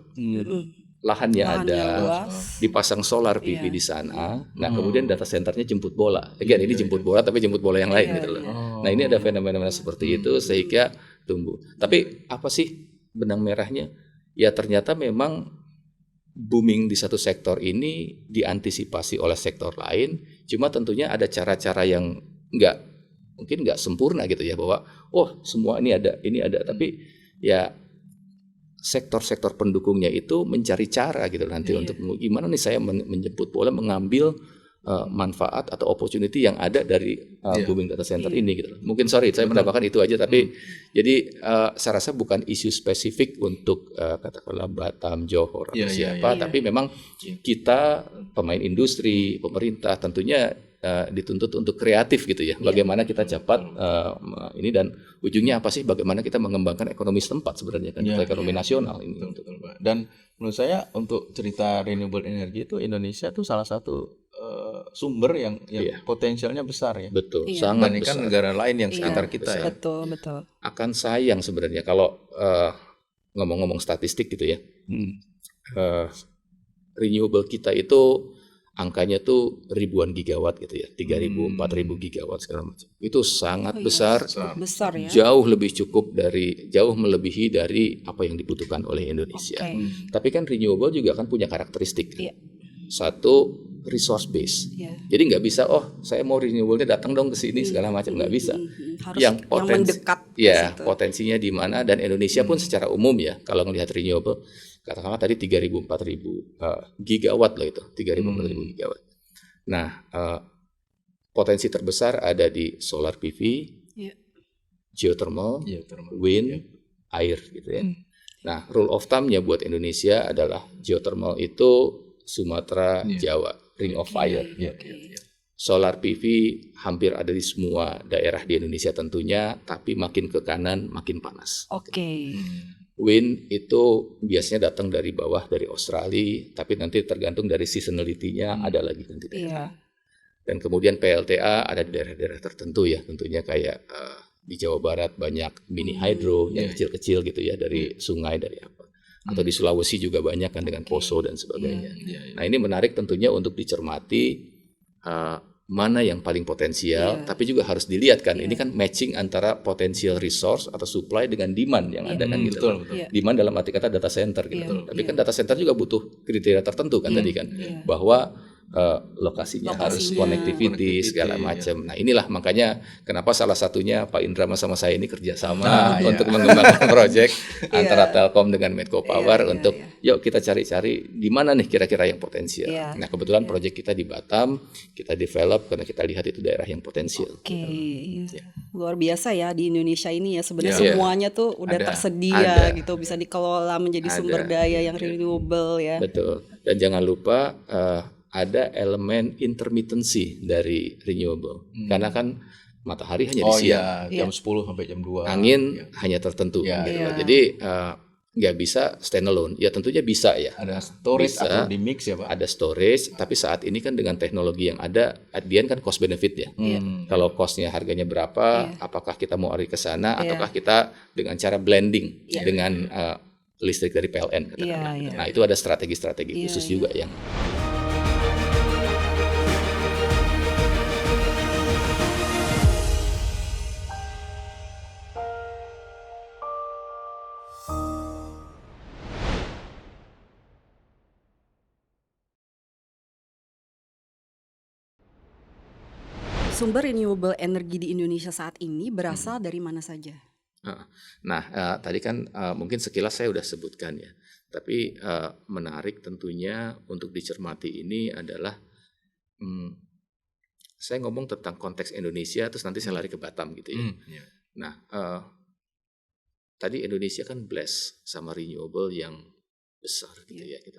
Lahannya ada, dipasang solar PV di sana. Nah, kemudian data centernya jemput bola. Again, ini jemput bola tapi jemput bola yang lain gitu loh. Nah, ini ada fenomena seperti itu sehingga tumbuh. Tapi apa sih benang merahnya? Ya ternyata memang booming di satu sektor ini diantisipasi oleh sektor lain. Cuma tentunya ada cara-cara yang mungkin nggak sempurna gitu ya, bahwa semua ini ada, tapi ya sektor-sektor pendukungnya itu mencari cara gitu nanti untuk gimana nih saya menjemput bola, mengambil manfaat atau opportunity yang ada dari booming data center ini gitu. Mungkin saya menambahkan itu aja, tapi jadi saya rasa bukan isu spesifik untuk katakanlah Batam, Johor atau siapa, tapi memang kita pemain industri, pemerintah tentunya dituntut untuk kreatif gitu ya. Bagaimana kita cepat ini dan ujungnya apa sih? Bagaimana kita mengembangkan ekonomi setempat sebenarnya kan, ekonomi nasional ini. Betul, Pak. Dan menurut saya untuk cerita renewable energy itu Indonesia tuh salah satu sumber yang potensialnya besar ya. Betul, sangat dibandingkan besar. negara lain yang sekitar kita ya. Betul. Akan sayang sebenarnya kalau ngomong-ngomong statistik gitu ya. Renewable kita itu angkanya tuh ribuan gigawatt gitu ya, 3.000, 4.000 gigawatt segala macam. Itu sangat besar, besar ya. jauh melebihi dari apa yang dibutuhkan oleh Indonesia. Tapi kan renewable juga kan punya karakteristik. Satu, resource base. Jadi nggak bisa, saya mau renewable-nya datang dong ke sini segala macam, nggak bisa. Harus yang mendekat potensinya di mana, dan Indonesia pun secara umum ya, kalau melihat renewable katakanlah tadi 3.000 4.000 gigawatt loh itu, 3.000 4.000 gigawatt. Nah, potensi terbesar ada di solar PV, geothermal, wind, air gitu ya. Nah, rule of thumb-nya buat Indonesia adalah geothermal itu Sumatera, Jawa, ring of fire. Solar PV hampir ada di semua daerah di Indonesia tentunya, tapi makin ke kanan makin panas. Wind itu biasanya datang dari bawah, dari Australia, tapi nanti tergantung dari seasonality-nya ada lagi nanti. Dan kemudian PLTA ada di daerah-daerah tertentu ya, tentunya kayak di Jawa Barat banyak mini hydro yang kecil-kecil gitu ya, dari sungai, dari apa. Atau di Sulawesi juga banyak kan dengan Poso dan sebagainya. Nah, ini menarik tentunya untuk dicermati mana yang paling potensial, tapi juga harus dilihat kan, ini kan matching antara potensial resource atau supply dengan demand yang ada kan gitu. Betul. Demand dalam arti kata data center gitu. Tapi kan data center juga butuh kriteria tertentu kan tadi kan, bahwa lokasinya harus Lokasinya. connectivity segala macam. Nah inilah makanya kenapa salah satunya Pak Indra sama saya ini kerjasama untuk mengembangkan proyek antara Telkom dengan Medco Power untuk yuk kita cari-cari di mana nih kira-kira yang potensial. Nah kebetulan proyek kita di Batam kita develop karena kita lihat itu daerah yang potensial. Luar biasa ya di Indonesia ini ya sebenarnya Iya. semuanya tuh udah Ada. tersedia gitu, bisa dikelola menjadi sumber Ada. daya yang renewable ya. Betul. Dan jangan lupa ada elemen intermittency dari renewable. Karena kan matahari hanya di siang, jam 10 sampai jam 2. angin hanya tertentu. Iya. Gitu. Iya. Jadi nggak bisa standalone. Ya tentunya bisa ya. Ada storage Bisa. atau di mix ya Pak? Ada storage, tapi saat ini kan dengan teknologi yang ada, at the end kan cost benefit ya. Kalau costnya harganya berapa, apakah kita mau lari ke sana, ataukah kita dengan cara blending dengan listrik dari PLN. katakanlah. Iya. Nah itu ada strategi-strategi khusus juga yang Sumber renewable energy di Indonesia saat ini berasal dari mana saja? Nah, tadi kan mungkin sekilas saya sudah sebutkan ya, tapi menarik tentunya untuk dicermati ini adalah saya ngomong tentang konteks Indonesia, terus nanti saya lari ke Batam gitu ya. Nah, tadi Indonesia kan blessed sama renewable yang besar gitu ya. Gitu.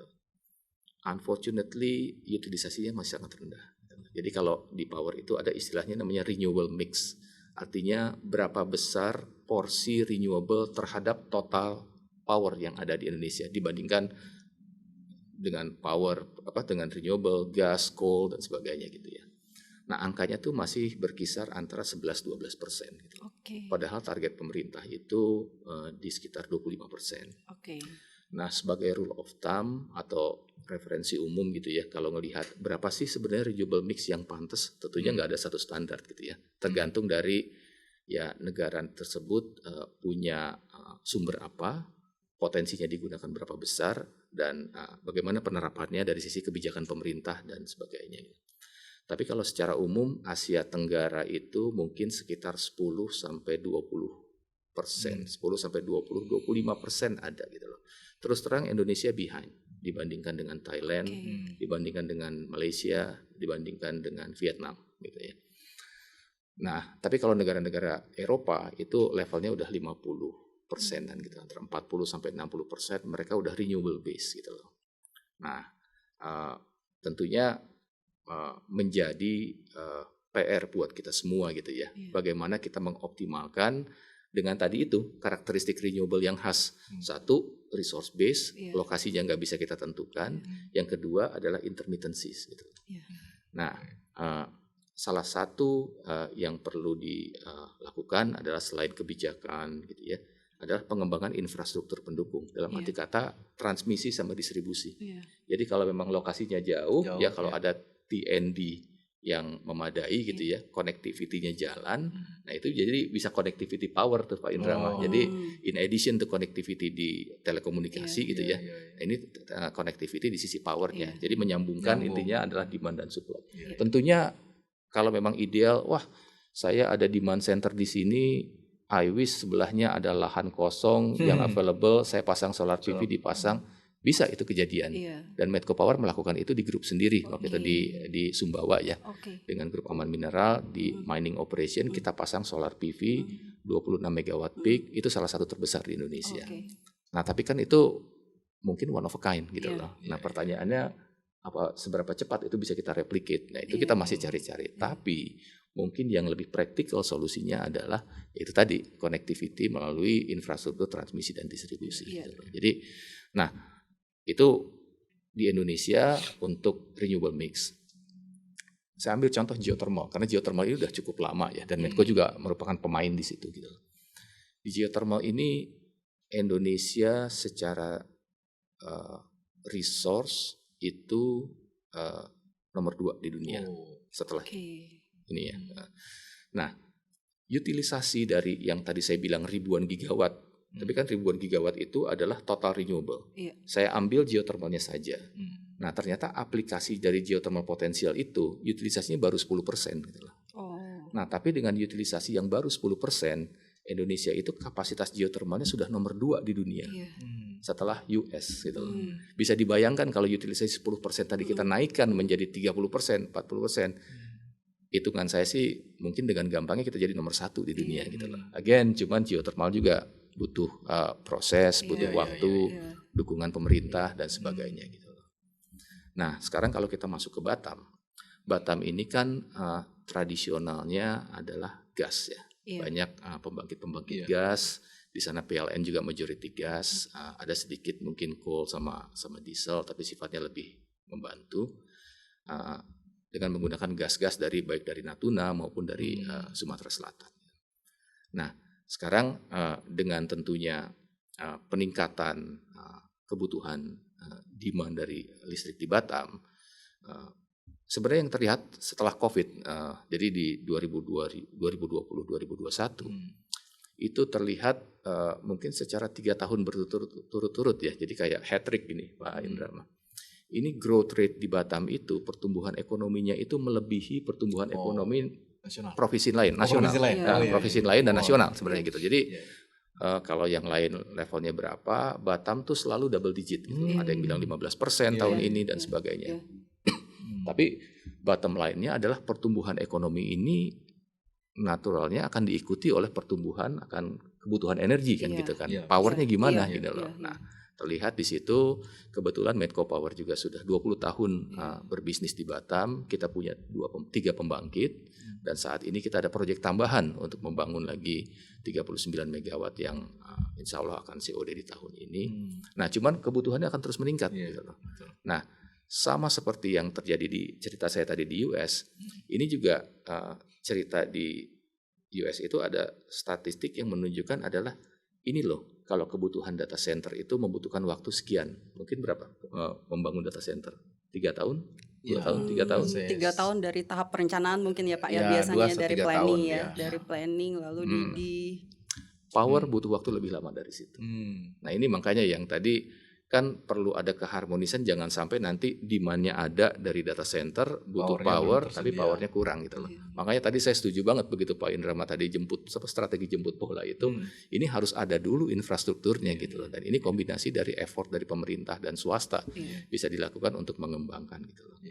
Unfortunately, utilisasinya masih sangat rendah. Jadi kalau di power itu ada istilahnya namanya renewable mix. Artinya berapa besar porsi renewable terhadap total power yang ada di Indonesia dibandingkan dengan power dengan renewable, gas, coal dan sebagainya gitu ya. Nah, angkanya tuh masih berkisar antara 11-12%. Gitu. Padahal target pemerintah itu di sekitar 25%. Nah, sebagai rule of thumb atau referensi umum gitu ya, kalau ngelihat berapa sih sebenarnya renewable mix yang pantas, tentunya nggak ada satu standar gitu ya. Tergantung dari ya negara tersebut punya sumber apa, potensinya digunakan berapa besar, dan bagaimana penerapannya dari sisi kebijakan pemerintah dan sebagainya. Tapi kalau secara umum Asia Tenggara itu mungkin sekitar 10-20%, 10-20, 25% ada gitu loh. Terus terang Indonesia behind dibandingkan dengan Thailand, dibandingkan dengan Malaysia, dibandingkan dengan Vietnam gitu ya. Nah, tapi kalau negara-negara Eropa itu levelnya udah 50%-an gitu, antara 40-60% mereka udah renewable base gitu loh. Nah, tentunya menjadi PR buat kita semua gitu ya. Bagaimana kita mengoptimalkan dengan tadi itu karakteristik renewable yang khas. Satu, resource base, lokasinya nggak bisa kita tentukan. Yang kedua adalah intermittencies gitu. Nah, salah satu yang perlu dilakukan adalah selain kebijakan gitu ya, adalah pengembangan infrastruktur pendukung. Dalam arti kata transmisi sama distribusi. Jadi kalau memang lokasinya jauh ya kalau ada TNB yang memadai gitu ya, connectivity-nya jalan, nah itu jadi bisa connectivity power tuh Pak Indra. Jadi in addition to connectivity di telekomunikasi gitu ya, ini connectivity di sisi powernya. Jadi menyambungkan intinya adalah demand dan supply. Tentunya kalau memang ideal, wah saya ada demand center di sini, I wish sebelahnya ada lahan kosong yang available, saya pasang solar PV dipasang. Bisa itu kejadian. Dan Medco Power melakukan itu di grup sendiri waktu itu di Sumbawa ya. Dengan grup Aman Mineral di mining operation kita pasang solar PV 26 megawatt peak, itu salah satu terbesar di Indonesia. Nah, tapi kan itu mungkin one of a kind gitu loh. Nah, pertanyaannya seberapa cepat itu bisa kita replicate. Nah, itu kita masih cari-cari. Tapi mungkin yang lebih praktikal solusinya adalah itu tadi connectivity melalui infrastruktur transmisi dan distribusi. Gitu. Jadi, nah itu di Indonesia untuk renewable mix. Saya ambil contoh geothermal karena geothermal ini udah cukup lama ya, dan Medco juga merupakan pemain di situ gitu. Di geothermal ini Indonesia secara resource itu nomor 2 di dunia setelah ini ya. Nah, utilisasi dari yang tadi saya bilang ribuan gigawatt. Tapi kan ribuan gigawatt itu adalah total renewable. Saya ambil geothermalnya saja. Nah, ternyata aplikasi dari geothermal potensial itu utilisasinya baru 10% gitu loh. Oh. Nah, tapi dengan utilisasi yang baru 10%, Indonesia itu kapasitas geothermalnya sudah nomor 2 di dunia. Iya. Setelah US gitu loh. Bisa dibayangkan kalau utilisasi 10% tadi kita naikkan menjadi 30%, 40%. Hitungan saya sih mungkin dengan gampangnya kita jadi nomor 1 di dunia gitu loh. Again, cuman geothermal juga butuh proses, butuh waktu, dukungan pemerintah dan sebagainya gitu loh. Nah, sekarang kalau kita masuk ke Batam. Batam ini kan tradisionalnya adalah gas ya. Banyak pembangkit-pembangkit gas. Di sana PLN juga majority gas. Ada sedikit mungkin coal sama diesel, tapi sifatnya lebih membantu. Dengan menggunakan gas-gas baik dari Natuna maupun dari Sumatera Selatan. Nah, sekarang dengan tentunya peningkatan kebutuhan demand dari listrik di Batam, sebenarnya yang terlihat setelah COVID, jadi di 2020-2021 itu terlihat mungkin secara 3 tahun berturut-turut ya, jadi kayak hat-trick gini Pak Indra. Ini growth rate di Batam itu pertumbuhan ekonominya itu melebihi pertumbuhan ekonomi provinsi lain, nasional, provinsi lain dan nasional sebenarnya gitu. Jadi kalau yang lain levelnya berapa, Batam tuh selalu double digit gitu. Ada yang bilang 15% tahun ini dan sebagainya. Tapi bottom line-nya adalah pertumbuhan ekonomi ini naturalnya akan diikuti oleh pertumbuhan akan kebutuhan energi kan gitu kan. Powernya gimana gitu loh. Nah, terlihat di situ kebetulan Medco Power juga sudah 20 tahun berbisnis di Batam. Kita punya 3 pembangkit dan saat ini kita ada proyek tambahan untuk membangun lagi 39 megawatt yang insya Allah akan COD di tahun ini. Nah, cuman kebutuhannya akan terus meningkat gitu loh. Nah, sama seperti yang terjadi di cerita saya tadi di US, ini juga cerita di US itu ada statistik yang menunjukkan adalah ini loh, kalau kebutuhan data center itu membutuhkan waktu sekian, mungkin berapa membangun data center? 3 tahun? 2 tahun? 3 tahun? 3 tahun dari tahap perencanaan mungkin ya Pak ya, biasanya dari planning dari planning lalu di power butuh waktu lebih lama dari situ. Nah ini makanya yang tadi kan perlu ada keharmonisan, jangan sampai nanti demand-nya ada dari data center butuh power tapi powernya kurang gitu loh. Makanya tadi saya setuju banget begitu Pak Indrama tadi strategi jemput bola itu ini harus ada dulu infrastrukturnya gitu loh. Dan ini kombinasi dari effort dari pemerintah dan swasta bisa dilakukan untuk mengembangkan gitu loh.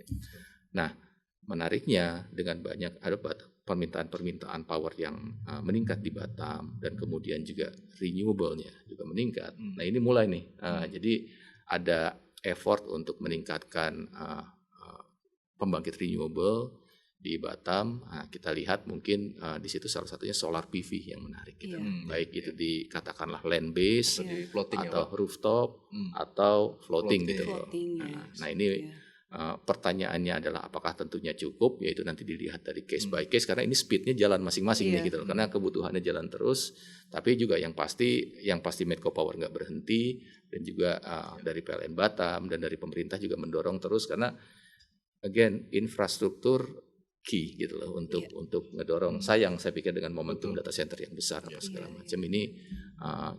Nah, menariknya dengan banyak ada permintaan power yang meningkat di Batam dan kemudian juga renewable-nya juga meningkat. Nah ini mulai nih, jadi ada effort untuk meningkatkan pembangkit renewable di Batam. Nah, kita lihat mungkin di situ salah satunya solar PV yang menarik gitu. Baik itu dikatakanlah land base atau rooftop atau floating gitu loh. Nah ini pertanyaannya adalah apakah tentunya cukup, yaitu nanti dilihat dari case by case karena ini speednya jalan masing-masing nih gitu loh, karena kebutuhannya jalan terus. Tapi juga yang pasti Medco Power nggak berhenti dan juga dari PLN Batam dan dari pemerintah juga mendorong terus karena again infrastruktur key gitu loh untuk ngedorong. Sayang saya pikir dengan momentum data center yang besar apa segala macam ini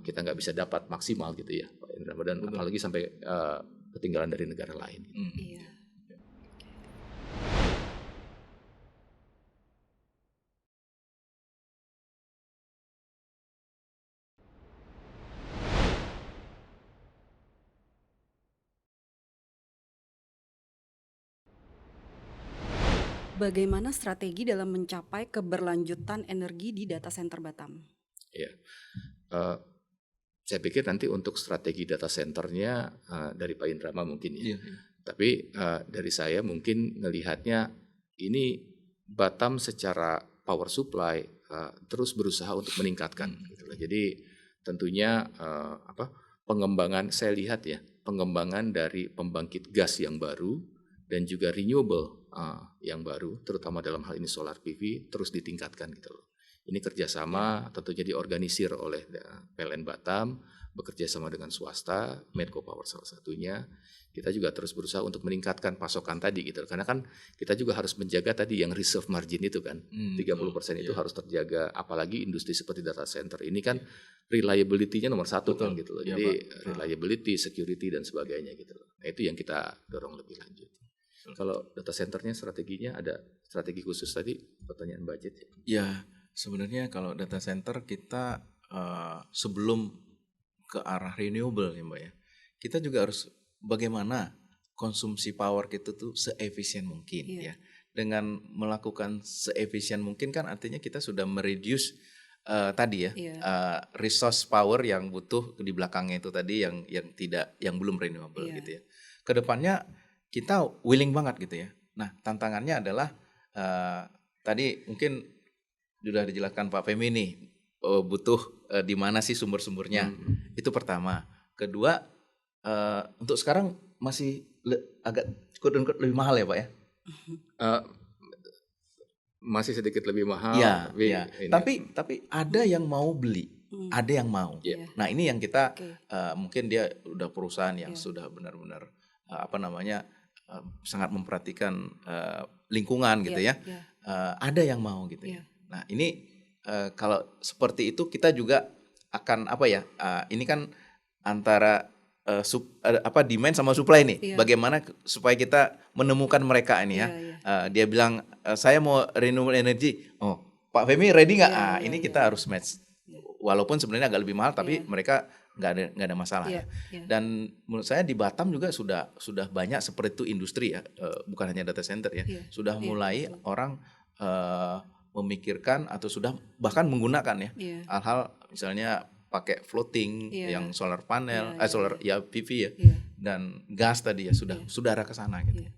kita nggak bisa dapat maksimal gitu ya Pak Indra, dan apalagi sampai ketinggalan dari negara lain. Bagaimana strategi dalam mencapai keberlanjutan energi di data center Batam? Ya, saya pikir nanti untuk strategi data centernya dari Pak Indrama mungkin ya. Tapi dari saya mungkin melihatnya ini Batam secara power supply terus berusaha untuk meningkatkan. Gitu. Jadi tentunya pengembangan saya lihat ya pengembangan dari pembangkit gas yang baru dan juga renewable yang baru, terutama dalam hal ini solar PV terus ditingkatkan gitu loh. Ini kerjasama tentunya diorganisir oleh PLN Batam, bekerja sama dengan swasta, Medco Power salah satunya. Kita juga terus berusaha untuk meningkatkan pasokan tadi gitu. Karena kan kita juga harus menjaga tadi yang reserve margin itu kan. 30% itu harus terjaga, apalagi industri seperti data center ini kan reliability-nya nomor satu kan Betul. gitu loh. Iya, Jadi Pak. reliability, security dan sebagainya gitu loh. Nah itu yang kita dorong lebih lanjut. Kalau data centernya strateginya ada strategi khusus tadi pertanyaan budget ya. Ya, sebenarnya kalau data center kita sebelum ke arah renewable ya Mbak ya, kita juga harus bagaimana konsumsi power kita tuh seefisien mungkin Iya. ya. Dengan melakukan seefisien mungkin kan artinya kita sudah mereduce tadi ya Iya. resource power yang butuh di belakangnya itu tadi yang belum renewable Iya. gitu ya. Kedepannya kita willing banget gitu ya. Nah tantangannya adalah tadi mungkin sudah dijelaskan Pak Femi nih butuh di mana sih sumber-sumbernya. Itu pertama. Kedua untuk sekarang masih agak lebih mahal ya Pak ya. Masih sedikit lebih mahal. Iya, tapi iya. ini- Tapi ada yang mau beli, ada yang mau. Iya. Nah ini yang kita Oke. mungkin dia udah perusahaan yang Iya. sudah benar-benar sangat memperhatikan lingkungan gitu ya. Iya. Ada yang mau gitu ya. Iya. Nah ini kalau seperti itu kita juga akan ini kan antara demand sama supply nih. Iya. Bagaimana supaya kita menemukan mereka ini ya. Iya, iya. Dia bilang saya mau renewable energy. Oh, Pak Femi ready nggak? Iya, iya, Ini iya. kita harus match. Walaupun sebenarnya agak lebih mahal, tapi Iya. mereka nggak ada masalah. Iya, Ya. iya. Dan menurut saya di Batam juga sudah banyak seperti itu industri ya, bukan hanya data center ya. Iya, Sudah iya, mulai betul. orang memikirkan atau sudah bahkan menggunakan ya Iya. hal-hal misalnya pakai floating Iya. yang solar panel, Iya, iya, solar ya PV ya, Iya. dan gas tadi ya sudah arah ke sana gitu. Iya.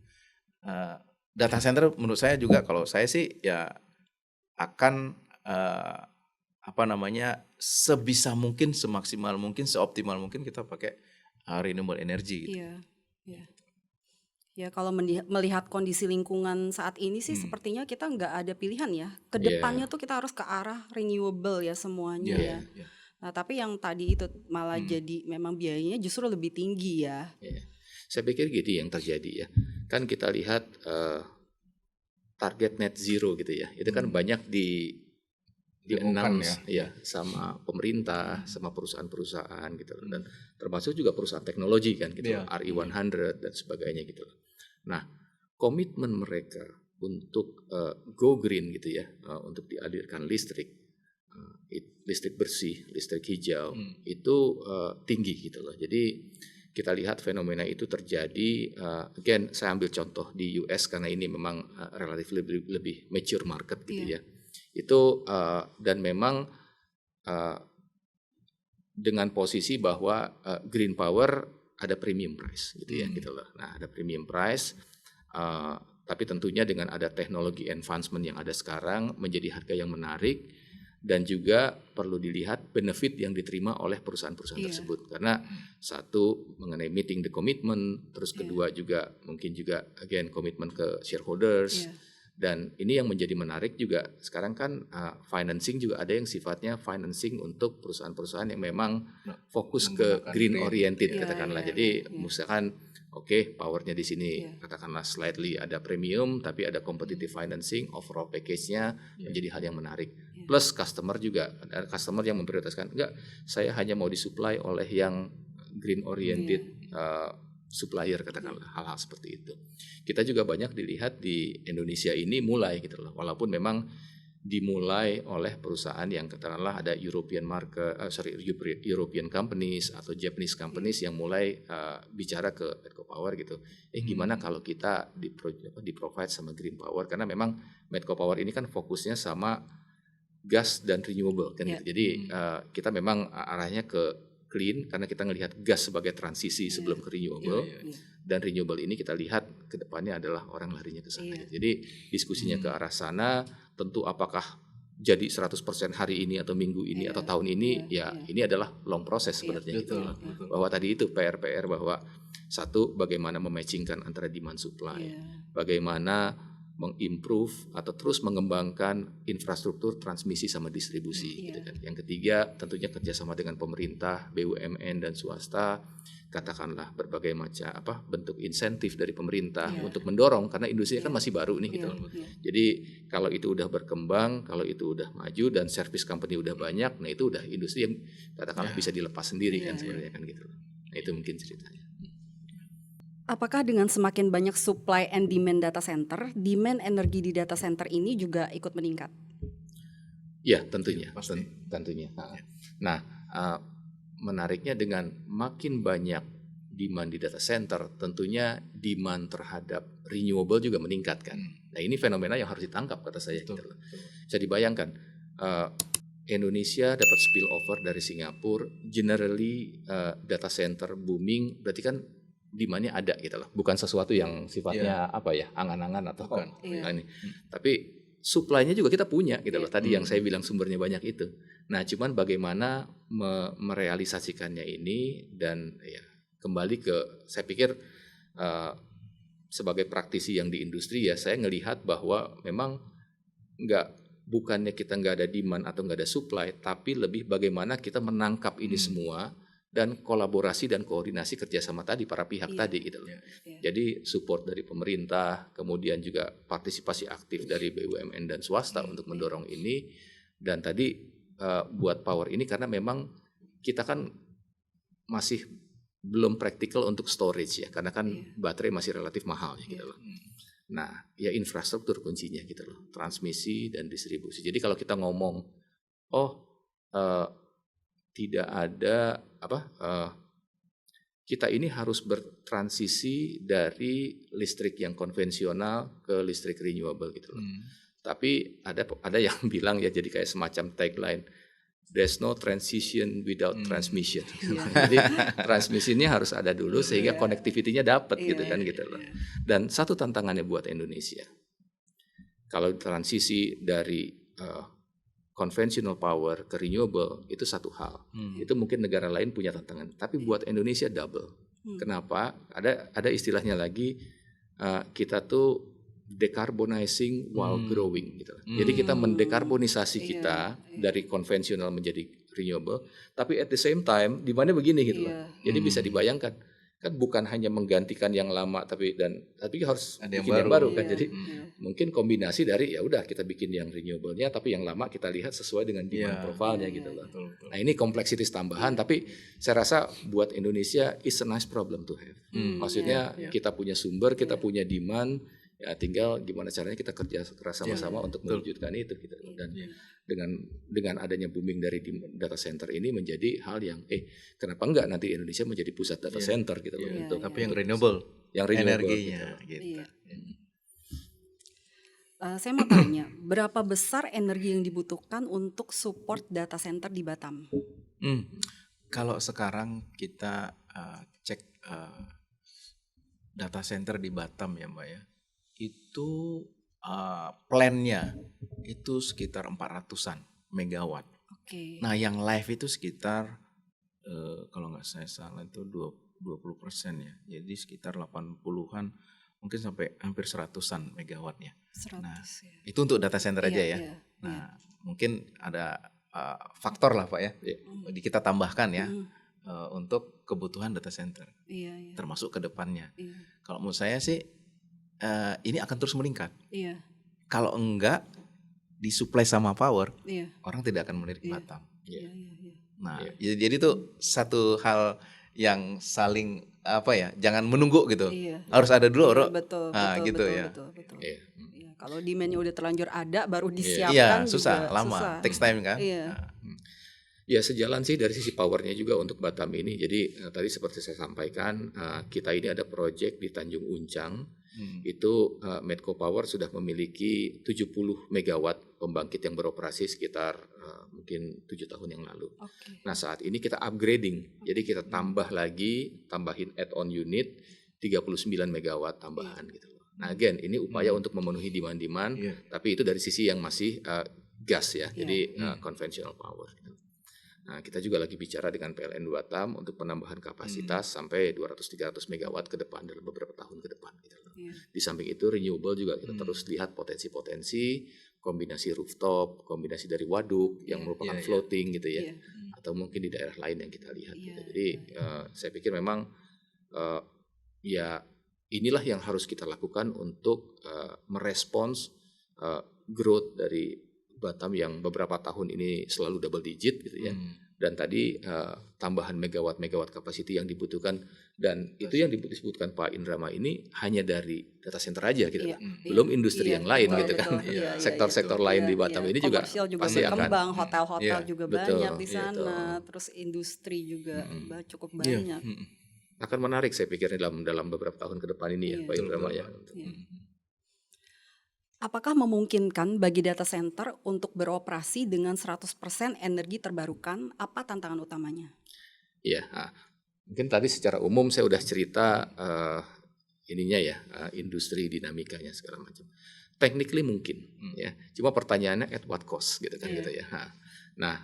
Data center menurut saya juga kalau saya sih ya akan sebisa mungkin, semaksimal mungkin, seoptimal mungkin kita pakai renewable energy gitu. Iya, iya. Ya kalau melihat kondisi lingkungan saat ini sih sepertinya kita nggak ada pilihan ya. Kedepannya tuh kita harus ke arah renewable ya semuanya Iya, ya. iya. Nah tapi yang tadi itu malah jadi memang biayanya justru lebih tinggi ya. Ya. Saya pikir gini yang terjadi ya. Kan kita lihat target net zero gitu ya. Itu kan banyak di Diumumkan announce ya sama pemerintah, sama perusahaan-perusahaan gitu. Dan termasuk juga perusahaan teknologi kan gitu, Iya. RE100 dan sebagainya gitu. Nah, komitmen mereka untuk go green gitu ya, untuk dialirkan listrik, listrik bersih, listrik hijau itu tinggi gitu loh. Jadi kita lihat fenomena itu terjadi. Again, saya ambil contoh di US karena ini memang relatif lebih mature market gitu ya. Itu dan memang dengan posisi bahwa green power ada premium price gitu ya gitu loh. Nah ada premium price, tapi tentunya dengan ada teknologi advancement yang ada sekarang menjadi harga yang menarik. Dan juga perlu dilihat benefit yang diterima oleh perusahaan-perusahaan tersebut. Karena satu mengenai meeting the commitment, terus kedua juga mungkin juga again komitmen ke shareholders. Dan ini yang menjadi menarik juga sekarang kan financing juga ada yang sifatnya financing untuk perusahaan-perusahaan yang memang fokus ke green oriented katakanlah. Jadi misalkan powernya di sini katakanlah slightly ada premium tapi ada competitive financing, overall package-nya menjadi hal yang menarik. Plus customer juga ada customer yang memprioritaskan enggak, saya hanya mau disuplai oleh yang green oriented supplier katakanlah, hal-hal seperti itu. Kita juga banyak dilihat di Indonesia ini mulai gitu loh, walaupun memang dimulai oleh perusahaan yang katakanlah ada European companies atau Japanese companies yang mulai bicara ke Medco Power gitu. Gimana kalau kita di provide sama green power, karena memang Medco Power ini kan fokusnya sama gas dan renewable kan gitu. Jadi kita memang arahnya ke clean karena kita ngelihat gas sebagai transisi sebelum ke renewable. Dan renewable ini kita lihat ke depannya adalah orang larinya ke sana. Jadi diskusinya ke arah sana, tentu apakah jadi 100% hari ini atau minggu ini atau tahun ini ini adalah long process sebenarnya gitu loh. Bahwa tadi itu PR bahwa satu bagaimana mematchingkan antara demand supply. Bagaimana mengimprove atau terus mengembangkan infrastruktur transmisi sama distribusi gitu kan. Yang ketiga tentunya kerjasama dengan pemerintah, BUMN dan swasta, katakanlah berbagai macam bentuk insentif dari pemerintah untuk mendorong, karena industri kan masih baru nih gitu. Jadi kalau itu udah berkembang, kalau itu udah maju dan service company udah banyak, nah itu udah industri yang katakanlah bisa dilepas sendiri kan sebenarnya kan gitu. Nah itu mungkin ceritanya. Apakah dengan semakin banyak supply and demand data center, demand energi di data center ini juga ikut meningkat? Ya, tentunya. Pasti. Tentunya. Nah, menariknya dengan makin banyak demand di data center, tentunya demand terhadap renewable juga meningkat kan. Nah, ini fenomena yang harus ditangkap kata saya. Gitu loh. Bisa dibayangkan, Indonesia dapat spillover dari Singapura, generally data center booming, berarti kan demand-nya ada gitu loh. Bukan sesuatu yang sifatnya angan-angan atau ini. Tapi supply-nya juga kita punya gitu loh. Tadi yang saya bilang sumbernya banyak itu. Nah, cuman bagaimana merealisasikannya ini, dan ya kembali ke, saya pikir sebagai praktisi yang di industri ya, saya ngelihat bahwa memang bukannya kita nggak ada demand atau nggak ada supply, tapi lebih bagaimana kita menangkap ini semua dan kolaborasi dan koordinasi kerjasama tadi para pihak tadi gitu loh. Jadi support dari pemerintah, kemudian juga partisipasi aktif dari BUMN dan swasta untuk mendorong ini. Dan tadi buat power ini karena memang kita kan masih belum praktikal untuk storage ya, karena kan baterai masih relatif mahal ya gitu loh. Nah, ya infrastruktur kuncinya gitu loh, transmisi dan distribusi. Jadi kalau kita ngomong tidak ada kita ini harus bertransisi dari listrik yang konvensional ke listrik renewable gitu loh. Tapi ada yang bilang ya, jadi kayak semacam tagline, there's no transition without transmission. Jadi transmisinya harus ada dulu sehingga connectivity-nya dapat gitu kan gitu loh. Dan satu tantangannya buat Indonesia, kalau transisi dari conventional power ke renewable itu satu hal. Itu mungkin negara lain punya tantangan, tapi buat Indonesia double. Kenapa? Ada istilahnya lagi, kita tuh decarbonizing while growing gitu. Jadi kita mendekarbonisasi kita dari konvensional menjadi renewable, tapi at the same time dimana begini gitu loh. Jadi bisa dibayangkan kan bukan hanya menggantikan yang lama, tapi harus ada bikin yang baru kan. Iya. Jadi mungkin kombinasi dari ya udah kita bikin yang renewable-nya, tapi yang lama kita lihat sesuai dengan demand profile-nya gitu loh. Betul. Nah ini kompleksitas tambahan, tapi saya rasa buat Indonesia is a nice problem to have. Maksudnya kita punya sumber, kita punya demand, ya tinggal gimana caranya kita kerja keras sama-sama untuk mewujudkan itu gitu. Dan dengan adanya booming dari data center ini menjadi hal yang kenapa enggak nanti Indonesia menjadi pusat data center gitu loh. Tapi yang renewable, energinya gitu. Saya mau tanya, berapa besar energi yang dibutuhkan untuk support data center di Batam? Kalau sekarang kita cek data center di Batam ya Mbak ya, itu plan-nya itu sekitar 400-an megawatt. Nah yang live itu sekitar kalau nggak saya salah itu 20% ya, jadi sekitar 80-an mungkin sampai hampir 100-an megawattnya. 100, nah itu untuk data center aja ya. Nah mungkin ada faktor lah Pak ya, kita tambahkan ya untuk kebutuhan data center, termasuk ke depannya. Kalau menurut saya sih ini akan terus meningkat. Kalau enggak disuplai sama power, orang tidak akan melirik Batam. Nah, jadi itu satu hal yang saling jangan menunggu gitu. Harus ada dulu, betul, gitu betul, ya. Betul. Kalau demand-nya udah terlanjur ada, baru disiapkan susah, juga lama, susah. takes time kan. Ya sejalan sih dari sisi powernya juga untuk Batam ini. Jadi tadi seperti saya sampaikan, kita ini ada proyek di Tanjung Uncang. Itu Medco Power sudah memiliki 70 megawatt pembangkit yang beroperasi sekitar mungkin 7 tahun yang lalu. Nah saat ini kita upgrading, jadi kita tambahin add-on unit 39 megawatt tambahan gitu. Nah again ini upaya untuk memenuhi demand, tapi itu dari sisi yang masih gas ya, jadi conventional power. Gitu. Nah, kita juga lagi bicara dengan PLN Batam untuk penambahan kapasitas sampai 200-300 megawatt ke depan dalam beberapa tahun ke depan. Gitu. Di samping itu renewable juga kita terus lihat potensi-potensi kombinasi rooftop, kombinasi dari waduk yang merupakan floating gitu ya, atau mungkin di daerah lain yang kita lihat. Gitu. Jadi saya pikir memang ya inilah yang harus kita lakukan untuk merespons growth dari Batam yang beberapa tahun ini selalu double digit gitu ya. Dan tadi tambahan megawatt capacity yang dibutuhkan, dan itu yang disebutkan Pak Indrama ini hanya dari data center aja gitu kan. Belum industri yang lain gitu kan. Sektor-sektor lain di Batam ini juga pasti berkembang, akan hotel-hotel juga betul, banyak di sana, terus industri juga cukup banyak. Akan menarik saya pikir dalam beberapa tahun ke depan ini ya Pak Indrama ya. Apakah memungkinkan bagi data center untuk beroperasi dengan 100% energi terbarukan? Apa tantangan utamanya? Iya, mungkin tadi secara umum saya udah cerita ininya ya, industri dinamikanya segala macam. Technically mungkin ya, cuma pertanyaannya at what cost gitu kan gitu ya. Nah,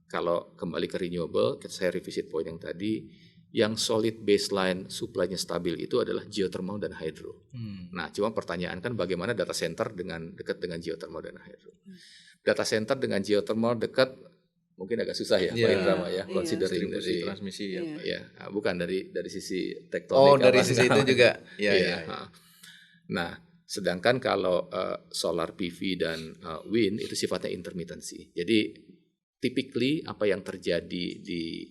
kalau kembali ke renewable, saya revisit poin yang tadi. Yang solid baseline supply-nya stabil itu adalah geothermal dan hydro. Nah, cuma pertanyaan kan bagaimana data center dekat dengan geothermal dan hydro. Data center dengan geothermal dekat mungkin agak susah ya Pak Indrama ya, considering dari transmisi bukan dari sisi tektonik. Dari sisi itu juga. Nah, sedangkan kalau solar PV dan wind itu sifatnya intermittency. Jadi typically apa yang terjadi di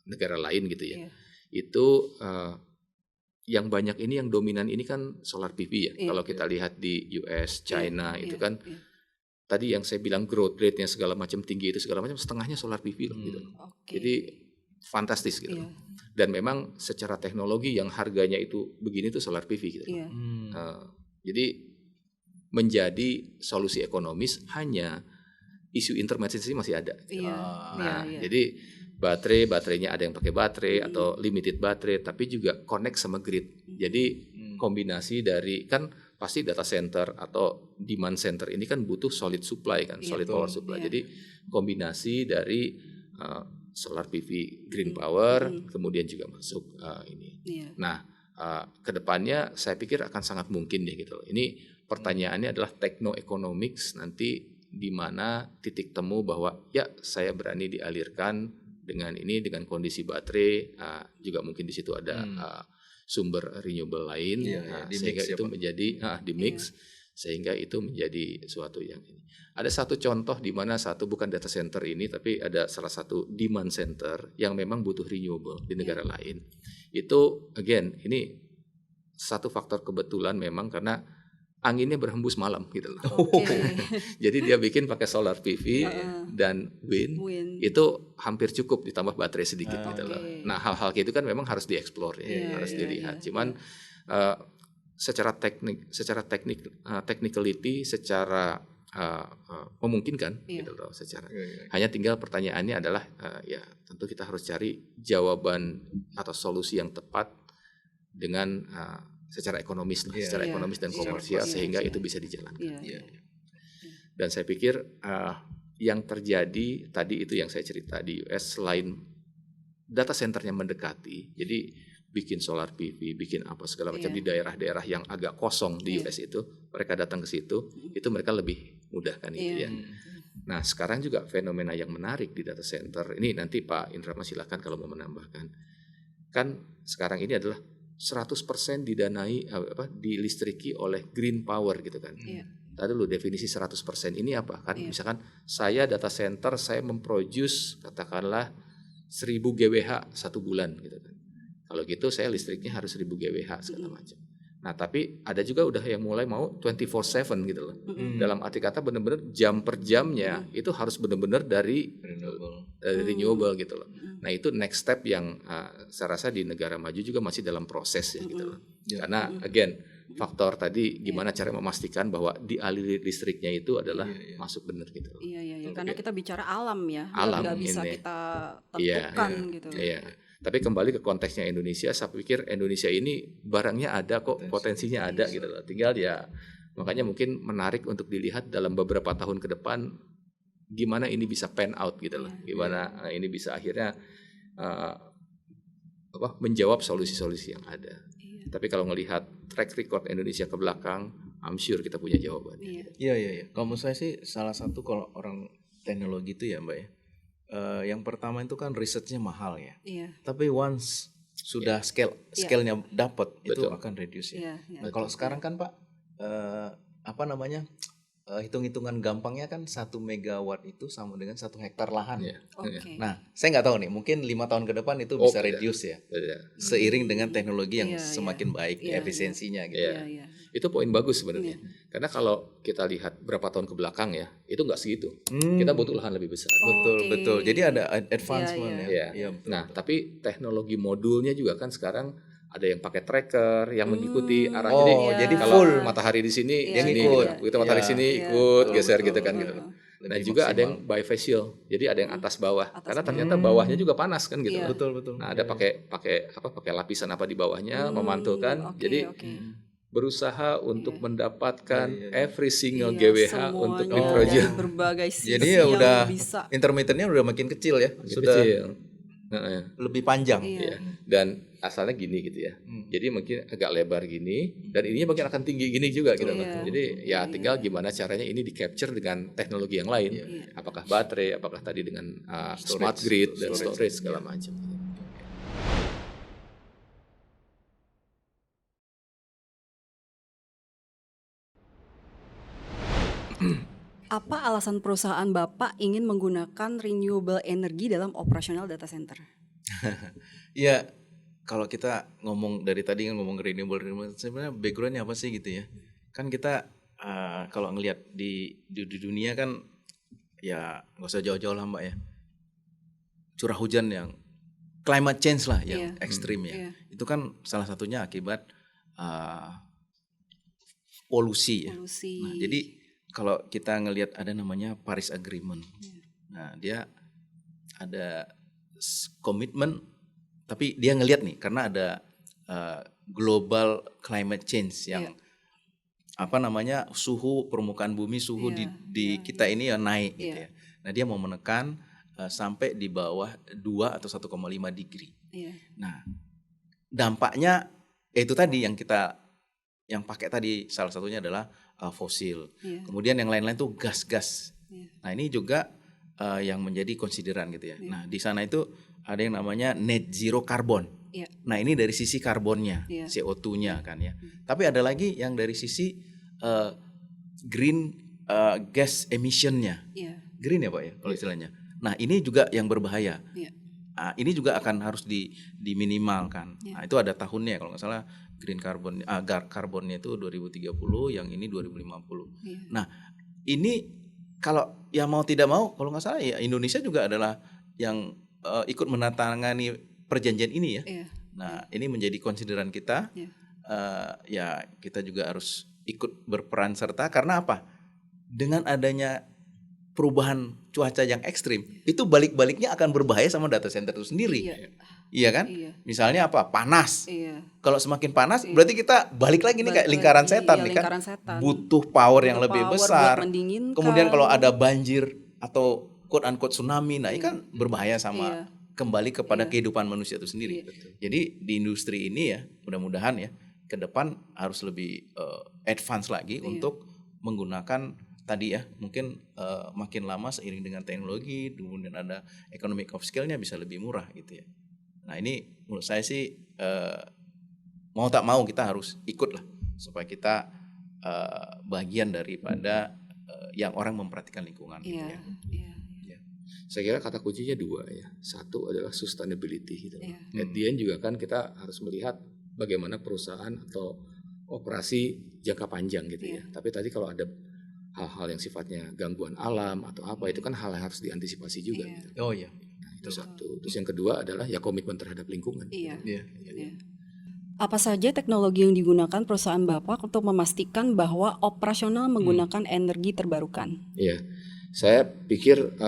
negara lain gitu ya, itu yang banyak ini yang dominan ini kan solar PV ya. Kalau kita lihat di US, China itu kan tadi yang saya bilang growth rate-nya segala macam tinggi itu segala macam setengahnya solar PV loh gitu. Jadi fantastis gitu. Dan memang secara teknologi yang harganya itu begini tuh solar PV gitu. Jadi menjadi solusi ekonomis hanya isu intermittency masih ada. Jadi baterainya ada yang pakai baterai atau limited baterai, tapi juga connect sama grid. Jadi kombinasi dari kan pasti data center atau demand center ini kan butuh solid supply kan, solid power supply. Jadi kombinasi dari solar PV, green power, kemudian juga masuk ini. Nah, kedepannya saya pikir akan sangat mungkin nih gitu. Ini pertanyaannya adalah techno-economics nanti di mana titik temu bahwa ya saya berani dialirkan dengan kondisi baterai, juga mungkin di situ ada sumber renewable lain, sehingga itu menjadi di mix, sehingga itu menjadi suatu yang ini. Ada satu contoh di mana bukan data center ini, tapi ada salah satu demand center yang memang butuh renewable di negara lain. Itu again ini satu faktor kebetulan memang karena anginnya berhembus malam gitu loh. Jadi dia bikin pakai solar PV dan wind itu hampir cukup ditambah baterai sedikit gitu loh. Nah, hal-hal kayak itu kan memang harus dieksplor harus dilihat. Cuman secara technicality secara memungkinkan gitu loh secara. Hanya tinggal pertanyaannya adalah ya tentu kita harus cari jawaban atau solusi yang tepat dengan secara ekonomis dan komersial sehingga itu bisa dijalankan. Dan saya pikir yang terjadi tadi itu yang saya cerita di US, selain data centernya mendekati, jadi bikin solar PV, bikin apa segala macam di daerah-daerah yang agak kosong di US itu, mereka datang ke situ, itu mereka lebih mudah kan itu ya. Nah, sekarang juga fenomena yang menarik di data center ini, nanti Pak Indrama silakan kalau mau menambahkan. Kan sekarang ini adalah 100% didanai dilistriki oleh green power gitu kan. Tadi dulu definisi 100% ini apa kan? Misalkan saya data center saya memproduce katakanlah 1000 GWh satu bulan gitu kan. Kalau gitu saya listriknya harus 1000 GWh segala macam. Nah, tapi ada juga udah yang mulai mau 24/7 gitu loh. Dalam arti kata benar-benar jam per jamnya itu harus benar-benar dari renewable gitu loh. Nah, itu next step yang saya rasa di negara maju juga masih dalam proses ya gitu loh. Karena again faktor tadi gimana cara memastikan bahwa dialiri listriknya itu adalah masuk benar gitu loh. Karena kita bicara alam ya, alam nggak bisa ini. kita tentukan gitu. Tapi kembali ke konteksnya Indonesia, saya pikir Indonesia ini barangnya ada kok, potensinya ada gitu loh. Tinggal ya makanya mungkin menarik untuk dilihat dalam beberapa tahun ke depan gimana ini bisa pan out gitu loh, gimana ini bisa akhirnya menjawab solusi-solusi yang ada. Tapi kalau ngelihat track record Indonesia ke belakang, I'm sure kita punya jawabannya. Iya. Kalau menurut saya sih salah satu kalau orang teknologi itu ya Mbak ya, yang pertama itu kan risetnya mahal ya. Tapi once sudah scale-nya dapat itu akan reduce ya. Nah, kalau sekarang kan Pak, hitung-hitungan gampangnya kan 1 megawatt itu sama dengan 1 hektar lahan. Nah, saya nggak tahu nih, mungkin 5 tahun ke depan itu bisa reduce ya, seiring dengan teknologi yang semakin baik efisiensinya gitu. Itu poin bagus sebenarnya. Karena kalau kita lihat berapa tahun ke belakang ya, itu nggak segitu. Kita butuh lahan lebih besar. Betul. Jadi ada advancement ya. Nah, tapi teknologi modulnya juga kan sekarang ada yang pakai tracker yang mengikuti arah. Jadi kalau full matahari di sini, dia sini ikut. begitu matahari sini ikut geser gitu kan gitu. Nah, juga ada yang bifacial. Jadi ada yang atas bawah. Karena ternyata bawahnya juga panas kan gitu. Betul. Nah, ada pakai lapisan apa di bawahnya memantulkan. Jadi berusaha untuk mendapatkan every single GWH untuk di project. Berbagai sisi jadi ya yang udah bisa. intermittennya udah makin kecil ya, sudah Kecil. lebih panjang. Dan asalnya gini gitu ya. Jadi mungkin agak lebar gini dan ininya mungkin akan tinggi gini juga gitu. Jadi ya tinggal gimana caranya ini di capture dengan teknologi yang lain. Apakah baterai, apakah tadi dengan smart grid dan storage segala macam. Apa alasan perusahaan Bapak ingin menggunakan renewable energy dalam operasional data center? Ya, kalau kita ngomong dari tadi kan ngomong renewable sebenarnya backgroundnya apa sih gitu ya? Kan kita kalau ngelihat di dunia kan ya nggak usah jauh-jauh lah Mbak ya. Curah hujan yang climate change lah yang ekstrim ya. Itu kan salah satunya akibat polusi ya. Nah, jadi kalau kita ngelihat ada namanya Paris Agreement. Nah, dia ada komitmen, tapi dia ngelihat nih karena ada global climate change yang suhu permukaan bumi, suhu di kita ini ya naik gitu ya. Nah, dia mau menekan sampai di bawah 2 atau 1,5 degree. Nah, dampaknya itu tadi yang pakai tadi salah satunya adalah fosil. Kemudian yang lain-lain tuh gas-gas. Nah, ini juga yang menjadi konsideran gitu ya. Nah, di sana itu ada yang namanya net zero carbon. Nah, ini dari sisi karbonnya, CO2-nya kan ya. Tapi ada lagi yang dari sisi green gas emission-nya. Green ya Pak ya kalau istilahnya. Nah, ini juga yang berbahaya. Ini juga akan harus diminimalkan. Nah, itu ada tahunnya kalau nggak salah green carbon karbonnya itu 2030, yang ini 2050. Nah, ini kalau ya mau tidak mau kalau nggak salah ya Indonesia juga adalah yang ikut menandatangani perjanjian ini ya. Nah, ini menjadi konsideran kita. Ya kita juga harus ikut berperan serta karena apa? Dengan adanya perubahan cuaca yang ekstrim, itu balik-baliknya akan berbahaya sama data center itu sendiri. Iya kan? Misalnya apa? Panas. Kalau semakin panas, berarti kita balik lagi nih kayak lingkaran setan nih kan. Butuh power yang lebih besar. Kemudian kalau ada banjir atau quote unquote tsunami, nah ini kan berbahaya sama kembali kepada kehidupan manusia itu sendiri. Jadi di industri ini ya, mudah-mudahan ya ke depan harus lebih advance lagi untuk menggunakan tadi ya mungkin makin lama seiring dengan teknologi, kemudian ada economic of scale-nya bisa lebih murah gitu ya. Nah, ini menurut saya sih mau tak mau kita harus ikut lah supaya kita bagian daripada yang orang memperhatikan lingkungan gitu ya. Saya kira kata kuncinya 2 ya. Satu adalah sustainability gitu. At the end juga kan kita harus melihat bagaimana perusahaan atau operasi jangka panjang gitu ya. Tapi tadi kalau ada hal-hal yang sifatnya gangguan alam atau apa itu kan hal yang harus diantisipasi juga. Gitu. Nah, itu satu. Terus yang kedua adalah ya komitmen terhadap lingkungan. Apa saja teknologi yang digunakan perusahaan Bapak untuk memastikan bahwa operasional menggunakan energi terbarukan? Iya, saya pikir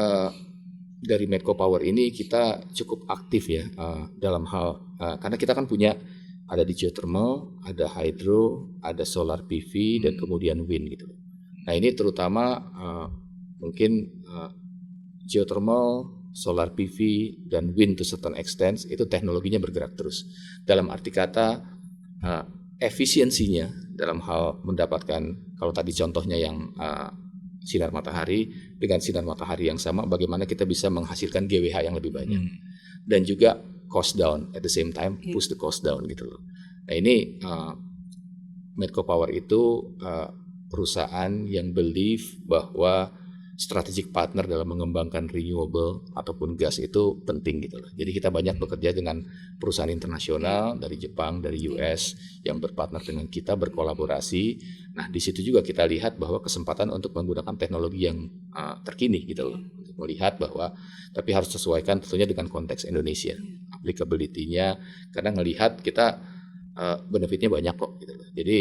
dari Medco Power ini kita cukup aktif ya dalam hal karena kita kan punya ada di geothermal, ada hydro, ada solar PV dan kemudian wind gitu. Nah, ini terutama mungkin geothermal, solar PV, dan wind to certain extent itu teknologinya bergerak terus. Dalam arti kata efisiensinya dalam hal mendapatkan, kalau tadi contohnya yang sinar matahari, dengan sinar matahari yang sama bagaimana kita bisa menghasilkan GWH yang lebih banyak. Dan juga cost down at the same time, push the cost down gitu loh. Nah ini Medco Power itu perusahaan yang believe bahwa strategic partner dalam mengembangkan renewable ataupun gas itu penting gitu loh. Jadi kita banyak bekerja dengan perusahaan internasional dari Jepang, dari US yang berpartner dengan kita, berkolaborasi. Nah di situ juga kita lihat bahwa kesempatan untuk menggunakan teknologi yang terkini gitu loh. Untuk melihat bahwa tapi harus sesuaikan tentunya dengan konteks Indonesia, applicability-nya, karena ngelihat kita benefitnya banyak kok gitu loh. Jadi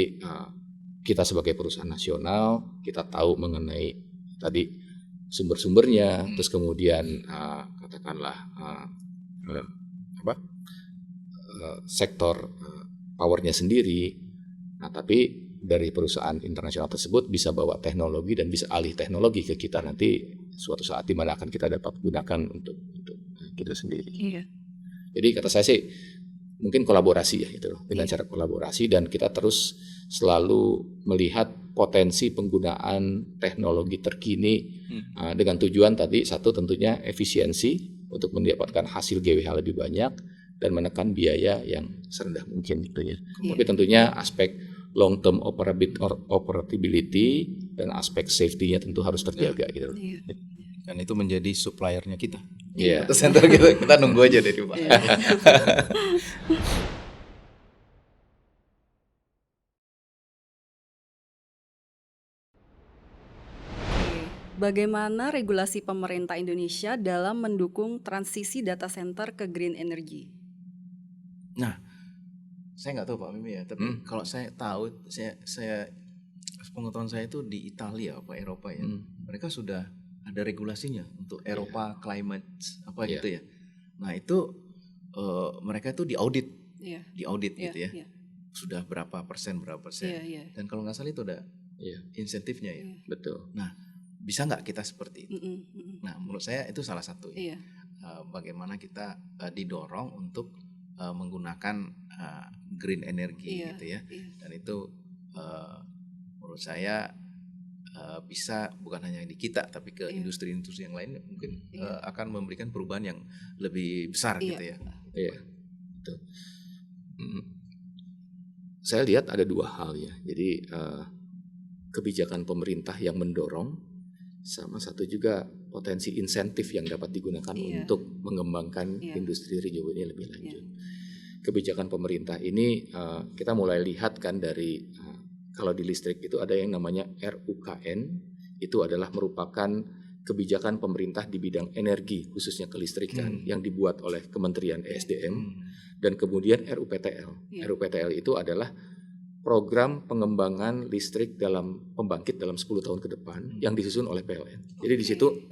kita sebagai perusahaan nasional kita tahu mengenai tadi sumber-sumbernya, terus kemudian katakanlah sektor powernya sendiri. Nah, tapi dari perusahaan internasional tersebut bisa bawa teknologi dan bisa alih teknologi ke kita nanti suatu saat di mana akan kita dapat gunakan untuk kita sendiri. Iya. Jadi kata saya sih mungkin kolaborasi ya itu loh, dengan cara kolaborasi, dan kita terus selalu melihat potensi penggunaan teknologi terkini dengan tujuan tadi satu tentunya efisiensi untuk mendapatkan hasil GWH lebih banyak dan menekan biaya yang serendah mungkin gitu ya. Tapi tentunya aspek long term operability dan aspek safety-nya tentu harus terjaga gitu. Dan itu menjadi suppliernya kita. Iya. Data center kita nunggu aja dari Pak. Bagaimana regulasi pemerintah Indonesia dalam mendukung transisi data center ke green energy? Nah, saya nggak tahu Pak Mimi ya, tapi kalau saya tahu, saya pengetahuan saya itu di Italia, Eropa ya, mereka sudah ada regulasinya untuk Eropa climate gitu ya. Nah itu mereka itu diaudit gitu ya, sudah berapa persen, dan kalau nggak salah itu ada insentifnya ya. Betul. Nah bisa nggak kita seperti itu? Nah menurut saya itu salah satu ya. Bagaimana kita didorong untuk menggunakan green energy gitu ya, dan itu menurut saya bisa bukan hanya di kita tapi ke industri-industri yang lain mungkin akan memberikan perubahan yang lebih besar gitu ya. Iya, betul. Saya lihat ada dua hal ya. Jadi kebijakan pemerintah yang mendorong, sama satu juga potensi insentif yang dapat digunakan untuk mengembangkan industri renewable ini lebih lanjut. Kebijakan pemerintah ini kita mulai lihat kan dari kalau di listrik itu ada yang namanya RUKN, itu adalah merupakan kebijakan pemerintah di bidang energi khususnya kelistrikan yang dibuat oleh Kementerian ESDM, dan kemudian RUPTL. RUPTL itu adalah program pengembangan listrik dalam pembangkit dalam 10 tahun ke depan yang disusun oleh PLN. Jadi di situ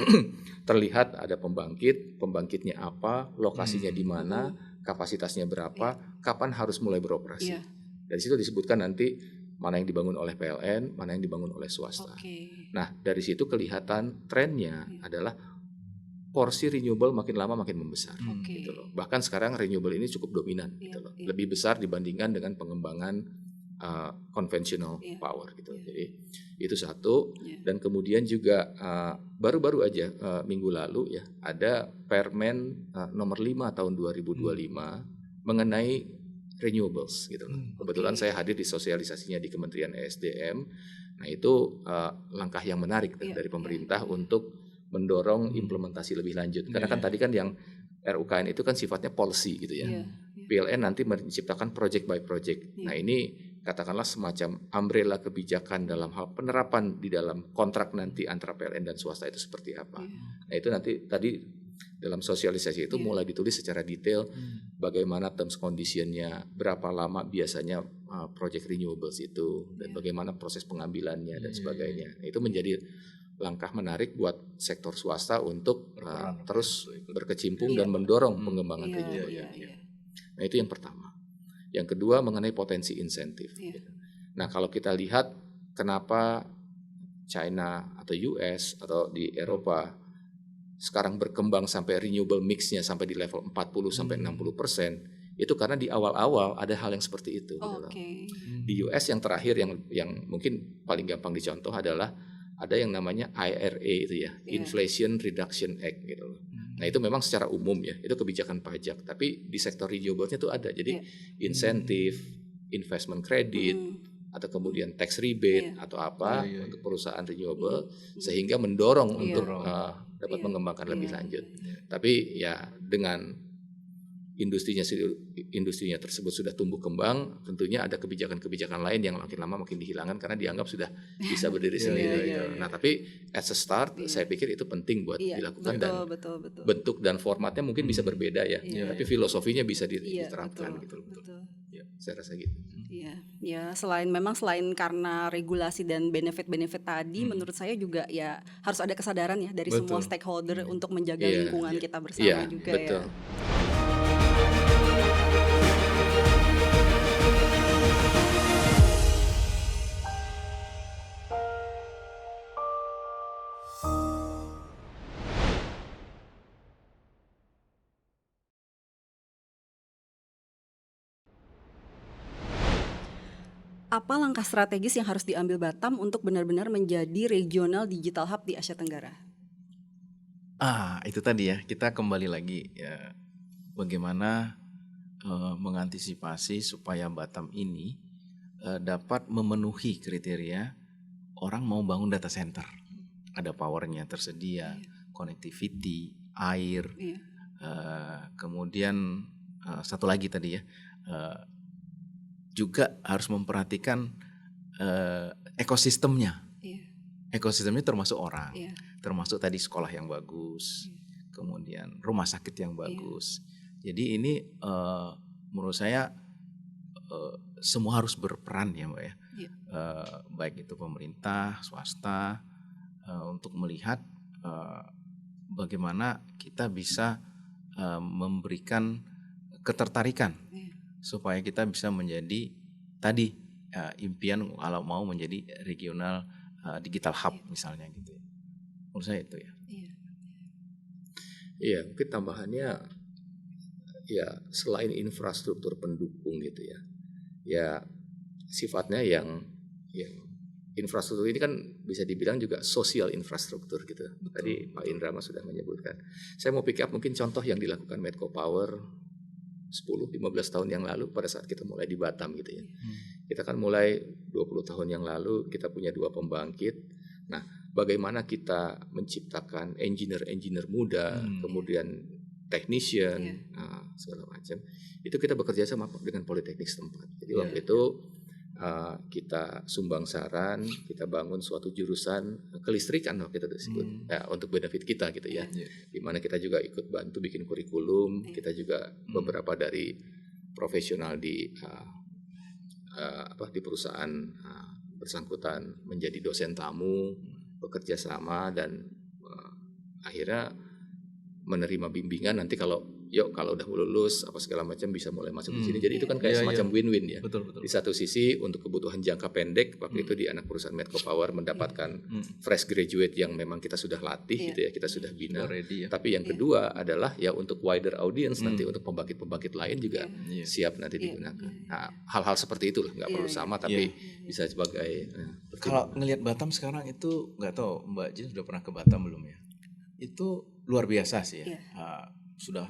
terlihat ada pembangkitnya apa, lokasinya di mana, kapasitasnya berapa, kapan harus mulai beroperasi. Dari situ disebutkan nanti mana yang dibangun oleh PLN, mana yang dibangun oleh swasta. Nah, dari situ kelihatan trennya adalah porsi renewable makin lama makin membesar gitu loh. Bahkan sekarang renewable ini cukup dominan gitu loh. Lebih besar dibandingkan dengan pengembangan konvensional power gitu. Jadi itu satu, dan kemudian juga baru-baru aja minggu lalu ya ada Permen nomor 5 tahun 2025 mengenai renewables gitu loh. Kebetulan saya hadir di sosialisasinya di Kementerian ESDM. Nah itu langkah yang menarik dari pemerintah untuk mendorong implementasi lebih lanjut. Karena kan tadi kan yang RUKN itu kan sifatnya policy gitu ya. PLN nanti menciptakan project by project. Nah ini katakanlah semacam umbrella kebijakan dalam hal penerapan di dalam kontrak nanti antara PLN dan swasta itu seperti apa. Nah itu nanti tadi dalam sosialisasi itu mulai ditulis secara detail bagaimana terms condition-nya, berapa lama biasanya project renewables itu, dan bagaimana proses pengambilannya dan sebagainya. Nah, itu menjadi langkah menarik buat sektor swasta untuk terus berkecimpung dan mendorong pengembangan renewable. Nah itu yang pertama. Yang kedua mengenai potensi insentif. Nah kalau kita lihat kenapa China atau US atau di Eropa sekarang berkembang sampai renewable mix-nya sampai di level 40 sampai 60%, itu karena di awal-awal ada hal yang seperti itu gitu loh. Di US yang terakhir yang mungkin paling gampang dicontoh adalah ada yang namanya IRA itu ya, Inflation Reduction Act gitu loh. Nah itu memang secara umum ya, itu kebijakan pajak, tapi di sektor renewable-nya itu ada. Jadi insentif, investment credit, atau kemudian tax rebate atau apa untuk perusahaan renewable, sehingga mendorong untuk dapat mengembangkan lebih lanjut. Tapi ya dengan industrinya tersebut sudah tumbuh kembang, tentunya ada kebijakan-kebijakan lain yang makin lama makin dihilangkan karena dianggap sudah bisa berdiri sendiri. Nah, tapi as a start, saya pikir itu penting buat dilakukan, dan bentuk dan formatnya mungkin bisa berbeda ya, tapi filosofinya bisa diterapkan gitu. Ya, saya rasa gitu. Ya, selain karena regulasi dan benefit-benefit tadi, menurut saya juga ya harus ada kesadaran ya dari semua stakeholder untuk menjaga lingkungan kita bersama juga betul. ya. Apa langkah strategis yang harus diambil Batam untuk benar-benar menjadi regional digital hub di Asia Tenggara? Itu tadi ya, kita kembali lagi ya, bagaimana mengantisipasi supaya Batam ini dapat memenuhi kriteria orang mau bangun data center. Ada powernya tersedia, connectivity, air, kemudian satu lagi tadi ya, juga harus memperhatikan ekosistemnya. Ekosistemnya termasuk orang, termasuk tadi sekolah yang bagus, kemudian rumah sakit yang bagus. Jadi ini menurut saya semua harus berperan ya Mbak ya, baik itu pemerintah, swasta, untuk melihat bagaimana kita bisa memberikan ketertarikan supaya kita bisa menjadi tadi impian kalau mau menjadi regional digital hub misalnya gitu. Menurut saya itu ya. Iya, mungkin tambahannya ya selain infrastruktur pendukung gitu ya. Ya sifatnya yang infrastruktur ini kan bisa dibilang juga sosial infrastruktur gitu. Tadi Pak Indra sudah menyebutkan. Saya mau pick up mungkin contoh yang dilakukan Medco Power 10-15 tahun yang lalu pada saat kita mulai di Batam gitu ya. Kita kan mulai 20 tahun yang lalu kita punya 2 pembangkit. Nah, bagaimana kita menciptakan engineer muda, kemudian technician, segala macam. Itu kita bekerja sama dengan politeknik setempat. Jadi waktu itu kita sumbang saran, kita bangun suatu jurusan kelistrikan waktu itu disebut, untuk benefit kita gitu ya. Di mana kita juga ikut bantu bikin kurikulum, kita juga beberapa dari profesional di perusahaan bersangkutan menjadi dosen tamu, bekerja sama, dan akhirnya menerima bimbingan nanti kalau udah lulus apa segala macam bisa mulai masuk di sini. Jadi itu kan kayak semacam win-win ya. Betul. Di satu sisi untuk kebutuhan jangka pendek, waktu itu di anak perusahaan Medco Power mendapatkan fresh graduate yang memang kita sudah latih gitu ya, kita sudah bina. Ready, ya. Tapi yang kedua adalah ya untuk wider audience nanti untuk pembangkit-pembangkit lain juga siap nanti digunakan. Nah, hal-hal seperti itulah nggak perlu sama tapi bisa sebagai kalau ngelihat Batam sekarang itu nggak tahu Mbak Jin sudah pernah ke Batam belum ya? Itu luar biasa sih ya. Sudah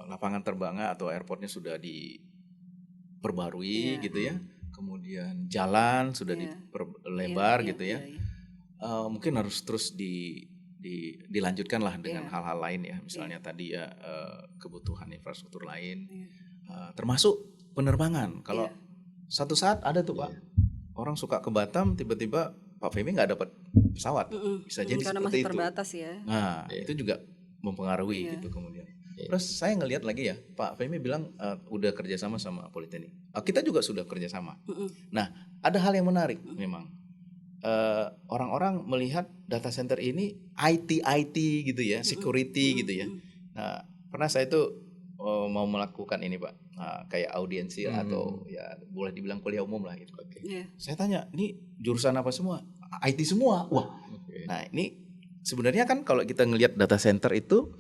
lapangan terbangnya atau airportnya sudah diperbarui gitu ya, kemudian jalan sudah diperlebar gitu ya. Mungkin harus terus dilanjutkan lah dengan hal-hal lain ya, misalnya tadi ya kebutuhan infrastruktur lain, termasuk penerbangan. Kalau satu saat ada tuh Pak, orang suka ke Batam tiba-tiba Pak Femi nggak dapat pesawat, bisa jadi karena seperti masih terbatas ya. Nah itu juga mempengaruhi gitu kemudian. Terus saya ngelihat lagi ya, Pak Femi bilang udah kerjasama sama Politeknik. Kita juga sudah kerjasama. Nah, ada hal yang menarik memang. Orang-orang melihat data center ini IT gitu ya, security gitu ya. Nah, pernah saya itu mau melakukan ini Pak, kayak audiensi atau ya boleh dibilang kuliah umum lah gitu. Saya tanya, ini jurusan apa semua? IT semua. Wah, nah ini sebenarnya kan kalau kita ngelihat data center itu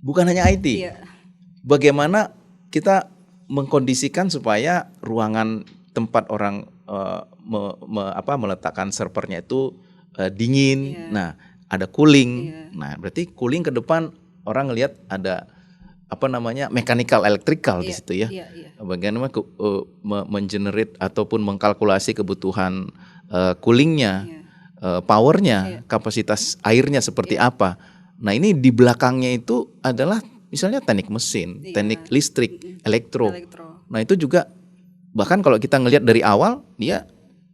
bukan hanya IT. Iya. Bagaimana kita mengkondisikan supaya ruangan tempat orang meletakkan servernya itu dingin. Iya. Nah, ada cooling. Iya. Nah, berarti cooling ke depan orang ngelihat ada mechanical electrical di Iya, situ ya. iya, iya. Bagaimana mengenerate ataupun mengkalkulasi kebutuhan coolingnya, powernya, kapasitas airnya seperti apa. Nah, ini di belakangnya itu adalah misalnya teknik mesin, teknik listrik, elektro. Nah, itu juga bahkan kalau kita ngelihat dari awal dia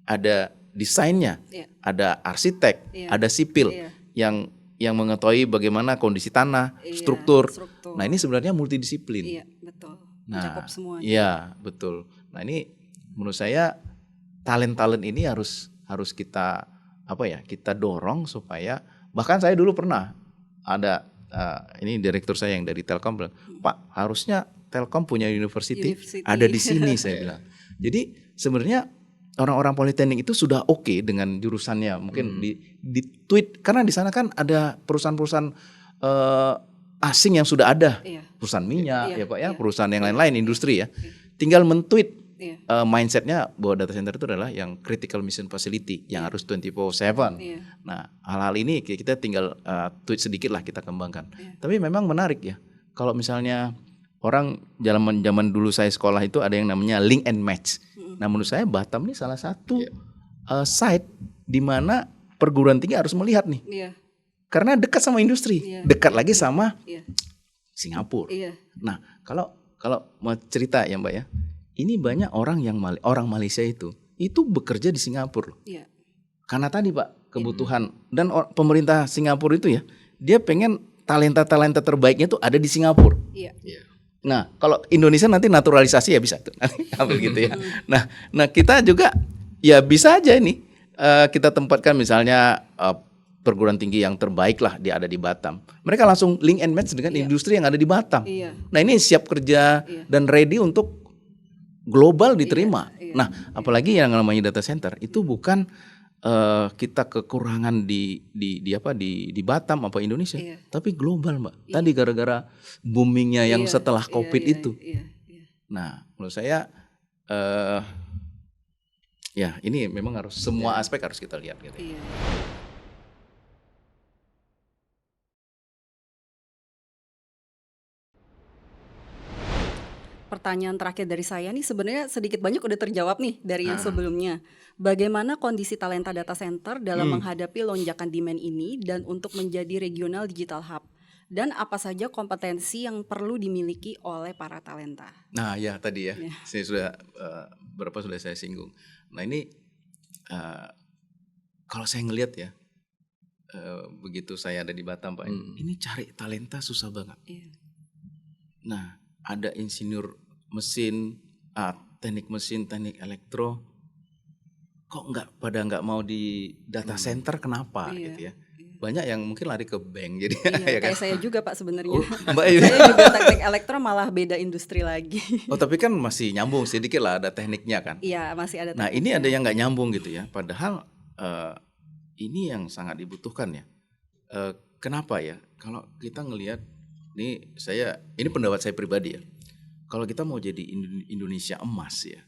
ada desainnya, ada arsitek, ada sipil yang mengetahui bagaimana kondisi tanah, struktur. Nah, ini sebenarnya multidisiplin. Iya, betul. Nah, Mencakup semuanya. iya, betul. Nah, ini menurut saya talent ini harus kita kita dorong supaya, bahkan saya dulu pernah ada ini direktur saya yang dari Telkom bilang, "Pak, harusnya Telkom punya university ada di sini," saya bilang. Jadi sebenarnya orang-orang politeknik itu sudah oke dengan jurusannya, mungkin di tweet karena di sana kan ada perusahaan-perusahaan asing yang sudah ada, perusahaan minyak ya Pak ya, perusahaan yang lain-lain industri ya. Tinggal men-tweet mindsetnya bahwa data center itu adalah yang critical mission facility yang harus 24/7. Nah, hal-hal ini kita tinggal tweet sedikit lah kita kembangkan. Tapi memang menarik ya. Kalau misalnya orang zaman dulu saya sekolah itu ada yang namanya link and match. Nah, menurut saya Batam ini salah satu site di mana perguruan tinggi harus melihat nih. Karena dekat sama industri, dekat lagi sama Singapura. Nah, kalau mau cerita ya Mbak ya, ini banyak orang Malaysia itu bekerja di Singapura. Karena tadi Pak kebutuhan dan pemerintah Singapura itu ya, dia pengen talenta terbaiknya tuh ada di Singapura. Nah, kalau Indonesia nanti naturalisasi ya bisa tuh nanti ambil gitu ya. Nah kita juga ya bisa aja ini kita tempatkan misalnya perguruan tinggi yang terbaik lah dia ada di Batam. Mereka langsung link and match dengan industri yang ada di Batam. Nah, ini siap kerja dan ready untuk global diterima. Nah, apalagi yang namanya data center itu bukan kita kekurangan di Batam apa Indonesia, tapi global Mbak. Tadi gara-gara boomingnya yang setelah COVID itu. Nah, menurut saya ya ini memang harus semua aspek harus kita lihat gitu. Pertanyaan terakhir dari saya nih sebenarnya sedikit banyak udah terjawab nih dari yang sebelumnya. Bagaimana kondisi talenta data center dalam menghadapi lonjakan demand ini dan untuk menjadi regional digital hub? Dan apa saja kompetensi yang perlu dimiliki oleh para talenta? Nah ya tadi ya, saya sudah sudah saya singgung. Nah ini kalau saya ngelihat ya, begitu saya ada di Batam Pak, ini cari talenta susah banget. Nah ada insinyur mesin, teknik mesin, teknik elektro, kok nggak mau di data center, kenapa gitu ya? Banyak yang mungkin lari ke bank jadi. Ya kayak kan? Saya juga Pak sebenarnya. Mbak saya juga teknik elektro malah beda industri lagi. Tapi kan masih nyambung sedikit lah, ada tekniknya kan? Iya masih ada. Nah ini ada yang nggak nyambung gitu ya, padahal ini yang sangat dibutuhkan ya. Kenapa ya? Kalau kita ngelihat ini pendapat saya pribadi ya. Kalau kita mau jadi Indonesia emas ya,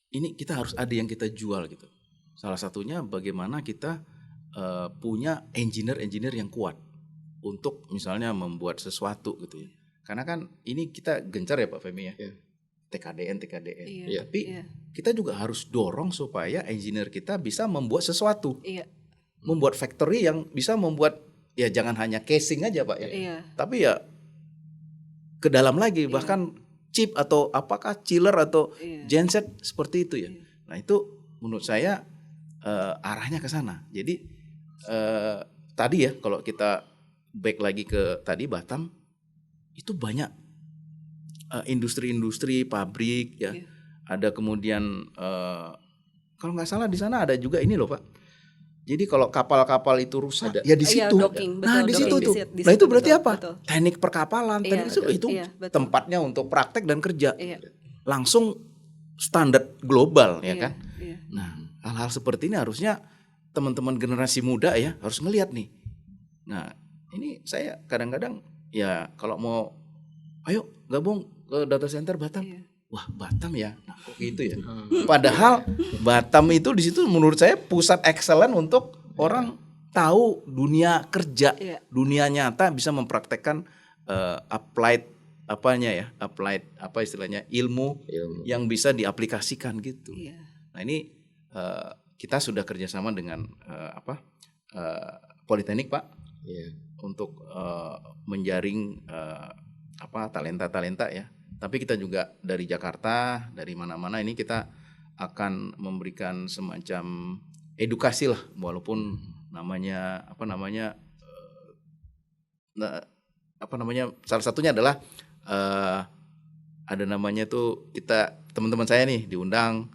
ini kita harus ada yang kita jual gitu. Salah satunya bagaimana kita punya engineer yang kuat untuk misalnya membuat sesuatu gitu ya. Karena kan ini kita gencar ya Pak Femi ya. TKDN. Tapi kita juga harus dorong supaya engineer kita bisa membuat sesuatu. Membuat factory yang bisa membuat ya jangan hanya casing aja Pak ya. Tapi ya ke dalam lagi bahkan chip atau apakah chiller atau genset seperti itu ya. Nah itu menurut saya arahnya ke sana. Jadi tadi ya kalau kita back lagi ke tadi Batam itu banyak industri-industri pabrik ya. Ada kemudian kalau nggak salah di sana ada juga ini loh Pak. Jadi kalau kapal-kapal itu rusak ya di situ. Nah di situ tuh. Nah itu berarti apa? Teknik perkapalan. Teknik itu tempatnya untuk praktek dan kerja. Langsung standar global ya kan. Nah hal-hal seperti ini harusnya teman-teman generasi muda ya harus ngelihat nih. Nah, ini saya kadang-kadang ya kalau mau ayo gabung ke data center Batam. Wah, Batam ya. Nah, kok gitu ya. Padahal Batam itu di situ menurut saya pusat excellent untuk orang tahu dunia kerja, dunia nyata bisa mempraktekkan applied apa istilahnya ilmu yang bisa diaplikasikan gitu. Nah, ini kita sudah kerjasama dengan Politeknik Pak untuk menjaring talenta-talenta ya. Tapi kita juga dari Jakarta, dari mana-mana ini kita akan memberikan semacam edukasi lah, walaupun salah satunya adalah ada namanya tuh kita teman-teman saya nih diundang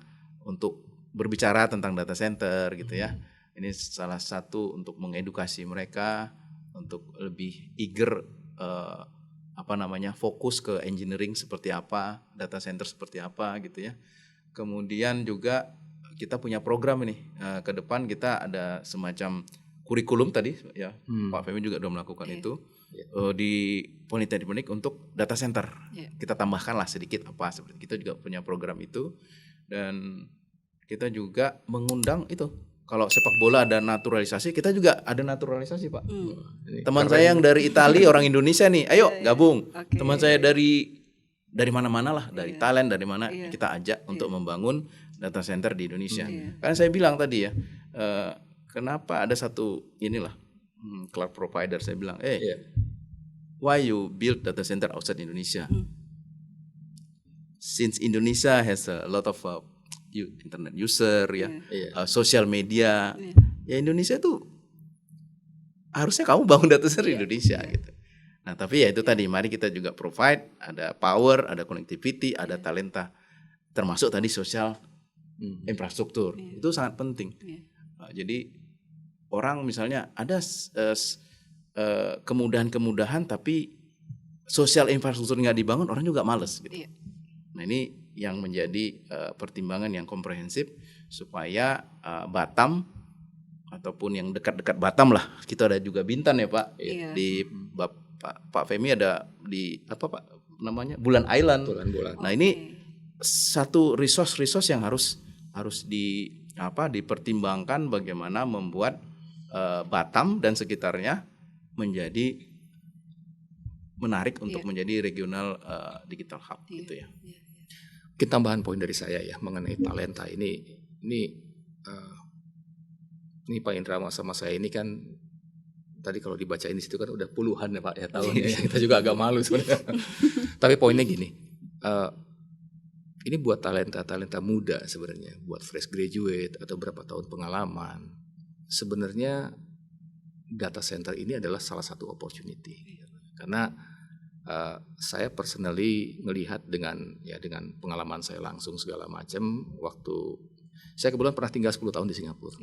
untuk berbicara tentang data center gitu ya. Ini salah satu untuk mengedukasi mereka untuk lebih eager fokus ke engineering seperti apa, data center seperti apa gitu ya. Kemudian juga kita punya program ini ke depan kita ada semacam kurikulum tadi ya. Pak Femi juga sudah melakukan itu di Politeknik untuk data center. Kita tambahkanlah sedikit seperti kita juga punya program itu. Dan kita juga mengundang itu. Kalau sepak bola ada naturalisasi, kita juga ada naturalisasi Pak. Teman saya yang dari Italia orang Indonesia nih, ayo gabung. Teman saya dari mana-mana lah, dari Thailand, dari mana kita ajak untuk membangun data center di Indonesia. Karena saya bilang tadi ya, kenapa ada satu cloud provider saya bilang, why you build data center outside Indonesia? Since Indonesia has a lot of internet user social media, ya Indonesia tuh harusnya kamu bangun data center di Indonesia gitu. Nah tapi ya itu tadi, mari kita juga provide, ada power, ada connectivity, ada talenta, termasuk tadi sosial infrastruktur, itu sangat penting. Jadi orang misalnya ada kemudahan-kemudahan tapi sosial infrastruktur nggak dibangun, orang juga males gitu. Nah ini yang menjadi pertimbangan yang komprehensif supaya Batam ataupun yang dekat-dekat Batam lah, kita ada juga Bintan ya Pak, di Pak Femi ada di Bulan Island. Nah ini satu resource yang harus dipertimbangkan bagaimana membuat Batam dan sekitarnya menjadi menarik untuk menjadi regional digital hub gitu ya. Mungkin tambahan poin dari saya ya mengenai talenta ini Pak Indra sama saya ini kan tadi kalau dibacain di situ kan udah puluhan ya Pak ya tahunnya ya. Kita juga agak malu sebenarnya. Tapi poinnya gini, ini buat talenta muda sebenarnya, buat fresh graduate atau berapa tahun pengalaman, sebenarnya data center ini adalah salah satu opportunity. Karena saya personally melihat dengan pengalaman saya langsung segala macam, waktu saya kebetulan pernah tinggal 10 tahun di Singapura.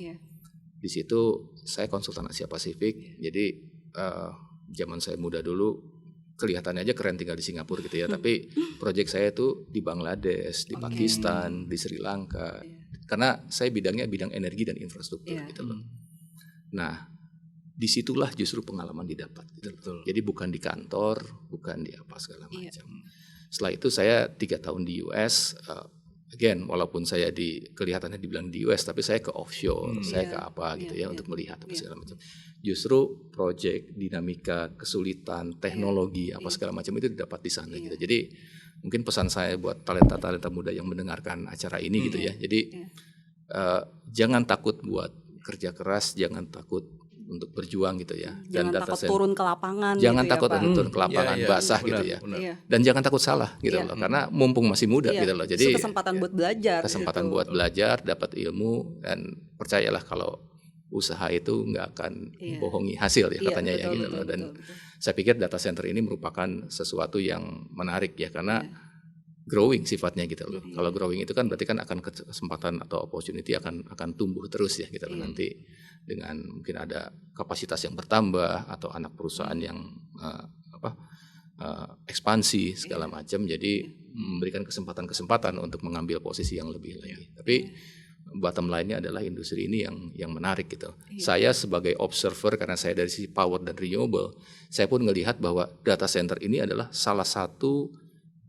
Di situ saya konsultan Asia Pasifik. Jadi zaman saya muda dulu kelihatannya aja keren tinggal di Singapura gitu ya, tapi proyek saya itu di Bangladesh, di Pakistan, di Sri Lanka. Karena saya bidang energi dan infrastruktur gitu loh. Nah, disitulah justru pengalaman didapat gitu. Jadi bukan di kantor, bukan di apa segala macam. Setelah itu saya 3 tahun di US. Again, walaupun saya kelihatannya dibilang di US, tapi saya ke offshore, saya ke apa gitu ya untuk melihat apa segala macam. Justru proyek, dinamika, kesulitan, teknologi apa segala macam itu didapat di sana gitu. Jadi mungkin pesan saya buat talenta muda yang mendengarkan acara ini gitu ya. Jadi jangan takut buat kerja keras, jangan takut untuk berjuang gitu ya. Jangan takut turun ke lapangan. Jangan gitu takut ya, turun ke lapangan basah benar, gitu ya. Dan jangan takut salah gitu loh. Karena mumpung masih muda gitu loh. Jadi kesempatan buat belajar. Kesempatan buat belajar, dapat ilmu, dan percayalah kalau usaha itu nggak akan bohongi hasil ya katanya ya gitu loh. Dan saya pikir data center ini merupakan sesuatu yang menarik ya karena growing sifatnya gitu loh. Kalau growing itu kan berarti kan akan kesempatan atau opportunity akan tumbuh terus ya gitu loh nanti dengan mungkin ada kapasitas yang bertambah atau anak perusahaan yang ekspansi segala macam, jadi memberikan kesempatan untuk mengambil posisi yang lebih lagi. Tapi bottom line-nya adalah industri ini yang menarik gitu. Iya. Saya sebagai observer, karena saya dari sisi power dan renewable, saya pun ngelihat bahwa data center ini adalah salah satu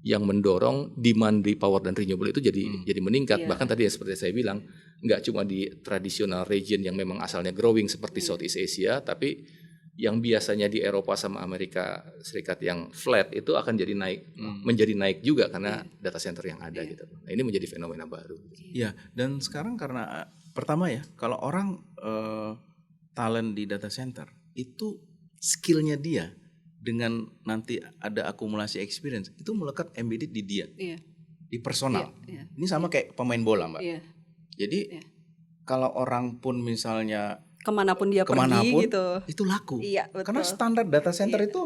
yang mendorong demand di power dan renewable itu jadi meningkat. Iya. Bahkan tadi ya seperti saya bilang, nggak cuma di traditional region yang memang asalnya growing seperti Southeast Asia, tapi yang biasanya di Eropa sama Amerika Serikat yang flat itu akan jadi naik, menjadi naik juga karena data center yang ada gitu. Nah, ini menjadi fenomena baru. Iya, dan sekarang karena pertama ya, kalau orang talent di data center itu skillnya dia dengan nanti ada akumulasi experience itu melekat embedded di dia, Iya. di personal. Iya. Ini sama kayak pemain bola, Mbak. Iya. Jadi kalau orang pun misalnya Kemanapun dia kemanapun pergi gitu. itu laku. Iya, betul. Karena standar data center Iya. itu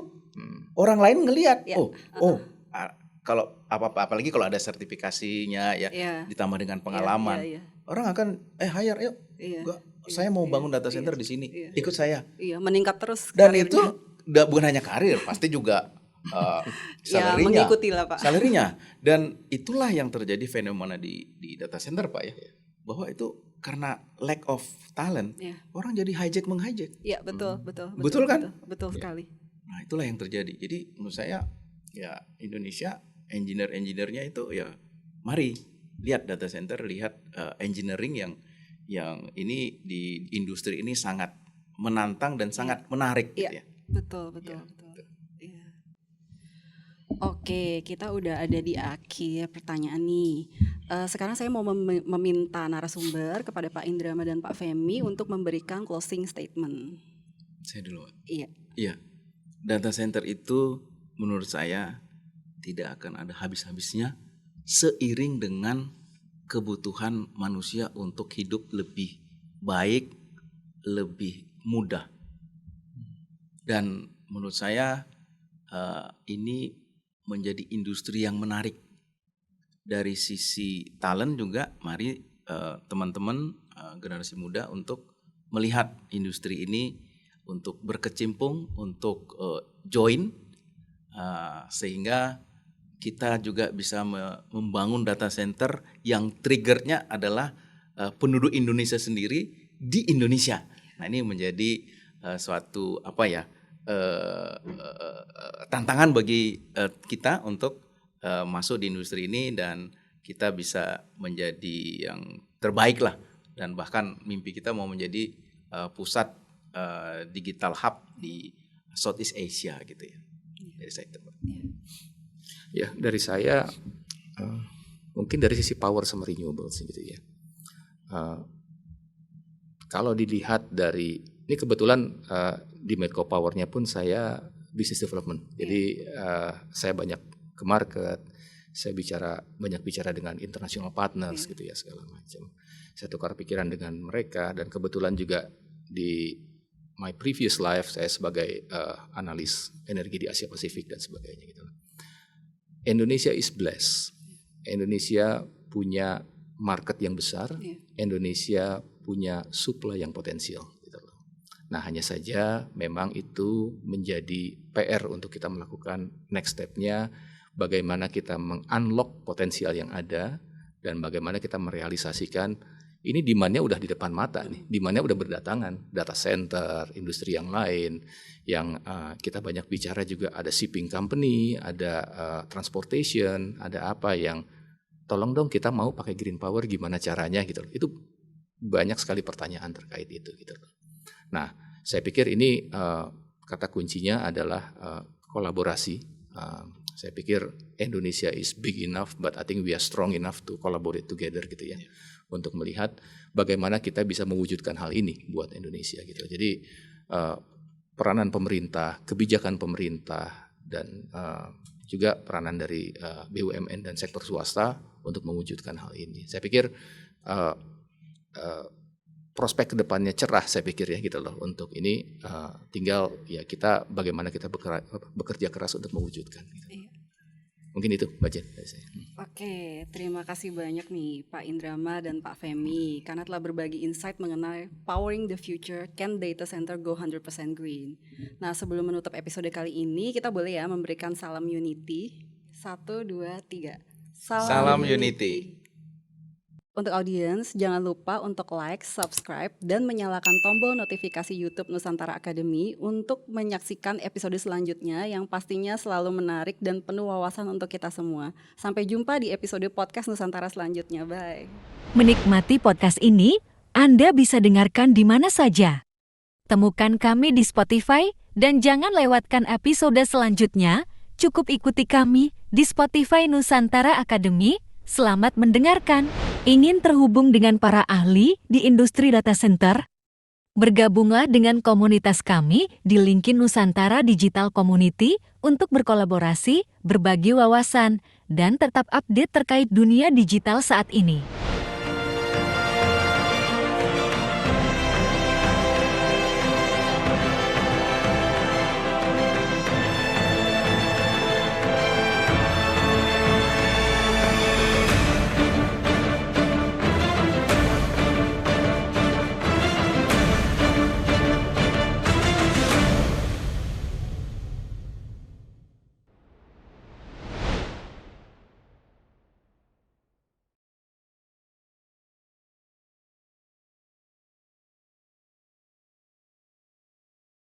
orang lain ngelihat, Iya. kalau apalagi kalau ada sertifikasinya ya, Iya. ditambah dengan pengalaman, Iya. orang akan hire, yuk, Iya. saya mau bangun data center di sini, Iya. ikut saya. Iya, meningkat terus Dan karirnya. itu bukan hanya karir, pasti juga Ya, salary-nya, mengikuti lah, Pak. salary-nya. Dan itulah yang terjadi fenomena di data center, Pak ya, bahwa itu karena lack of talent, Iya. orang jadi menghijack. Iya, betul. Betul kan? Betul sekali. Nah, itulah yang terjadi. Jadi menurut saya ya Indonesia engineer-nya itu ya mari lihat data center, lihat engineering yang ini di industri ini sangat menantang dan sangat menarik gitu ya. Betul. Iya. Oke, kita udah ada di akhir pertanyaan nih. Sekarang saya mau meminta narasumber kepada Pak Indrama dan Pak Femi untuk memberikan closing statement. Saya dulu, Pak. Iya. Data center itu menurut saya tidak akan ada habis-habisnya seiring dengan kebutuhan manusia untuk hidup lebih baik, lebih mudah. Dan menurut saya ini menjadi industri yang menarik. Dari sisi talent juga, mari teman-teman generasi muda untuk melihat industri ini, untuk berkecimpung, untuk join, sehingga kita juga bisa membangun data center yang triggernya adalah penduduk Indonesia sendiri di Indonesia. Nah, ini menjadi suatu tantangan bagi kita untuk masuk di industri ini dan kita bisa menjadi yang terbaik lah, dan bahkan mimpi kita mau menjadi pusat digital hub di Southeast Asia gitu ya. Dari saya itu. Ya, dari saya mungkin dari sisi power sama renewables gitu ya. Kalau dilihat dari ini kebetulan di Medco Power-nya pun saya business development. Jadi saya banyak ke market, saya banyak bicara dengan international partners gitu ya, segala macam. Saya tukar pikiran dengan mereka, dan kebetulan juga di my previous life saya sebagai analis energi di Asia Pasifik dan sebagainya gitu. Indonesia is blessed. Indonesia punya market yang besar, Indonesia punya supply yang potensial. Nah, hanya saja memang itu menjadi PR untuk kita melakukan next step-nya, bagaimana kita meng-unlock potensial yang ada dan bagaimana kita merealisasikan ini demand-nya udah di depan mata nih, demand-nya udah berdatangan, data center, industri yang lain, yang kita banyak bicara juga ada shipping company, ada transportation, ada apa yang tolong dong kita mau pakai green power gimana caranya gitu. Itu banyak sekali pertanyaan terkait itu gitu. Nah, saya pikir ini kata kuncinya adalah kolaborasi. Saya pikir Indonesia is big enough, but I think we are strong enough to collaborate together gitu ya, untuk melihat bagaimana kita bisa mewujudkan hal ini buat Indonesia gitu. Jadi peranan pemerintah, kebijakan pemerintah, dan juga peranan dari BUMN dan sektor swasta untuk mewujudkan hal ini. Saya pikir prospek kedepannya cerah, saya pikir ya gitu loh. Untuk ini tinggal ya kita bagaimana kita bekerja keras untuk mewujudkan. Gitu. Iya. Mungkin itu Mbak Jen dari saya. Oke, terima kasih banyak nih Pak Indrama dan Pak Femi karena telah berbagi insight mengenai powering the future, can data center go 100% green. Nah, sebelum menutup episode kali ini, kita boleh ya memberikan salam unity. 1, 2, 3. Salam unity. Untuk audiens, jangan lupa untuk like, subscribe, dan menyalakan tombol notifikasi YouTube Nusantara Academy untuk menyaksikan episode selanjutnya yang pastinya selalu menarik dan penuh wawasan untuk kita semua. Sampai jumpa di episode podcast Nusantara selanjutnya. Bye. Menikmati podcast ini, Anda bisa dengarkan di mana saja. Temukan kami di Spotify dan jangan lewatkan episode selanjutnya. Cukup ikuti kami di Spotify Nusantara Academy. Selamat mendengarkan. Ingin terhubung dengan para ahli di industri data center? Bergabunglah dengan komunitas kami di LinkedIn Nusantara Digital Community untuk berkolaborasi, berbagi wawasan, dan tetap update terkait dunia digital saat ini.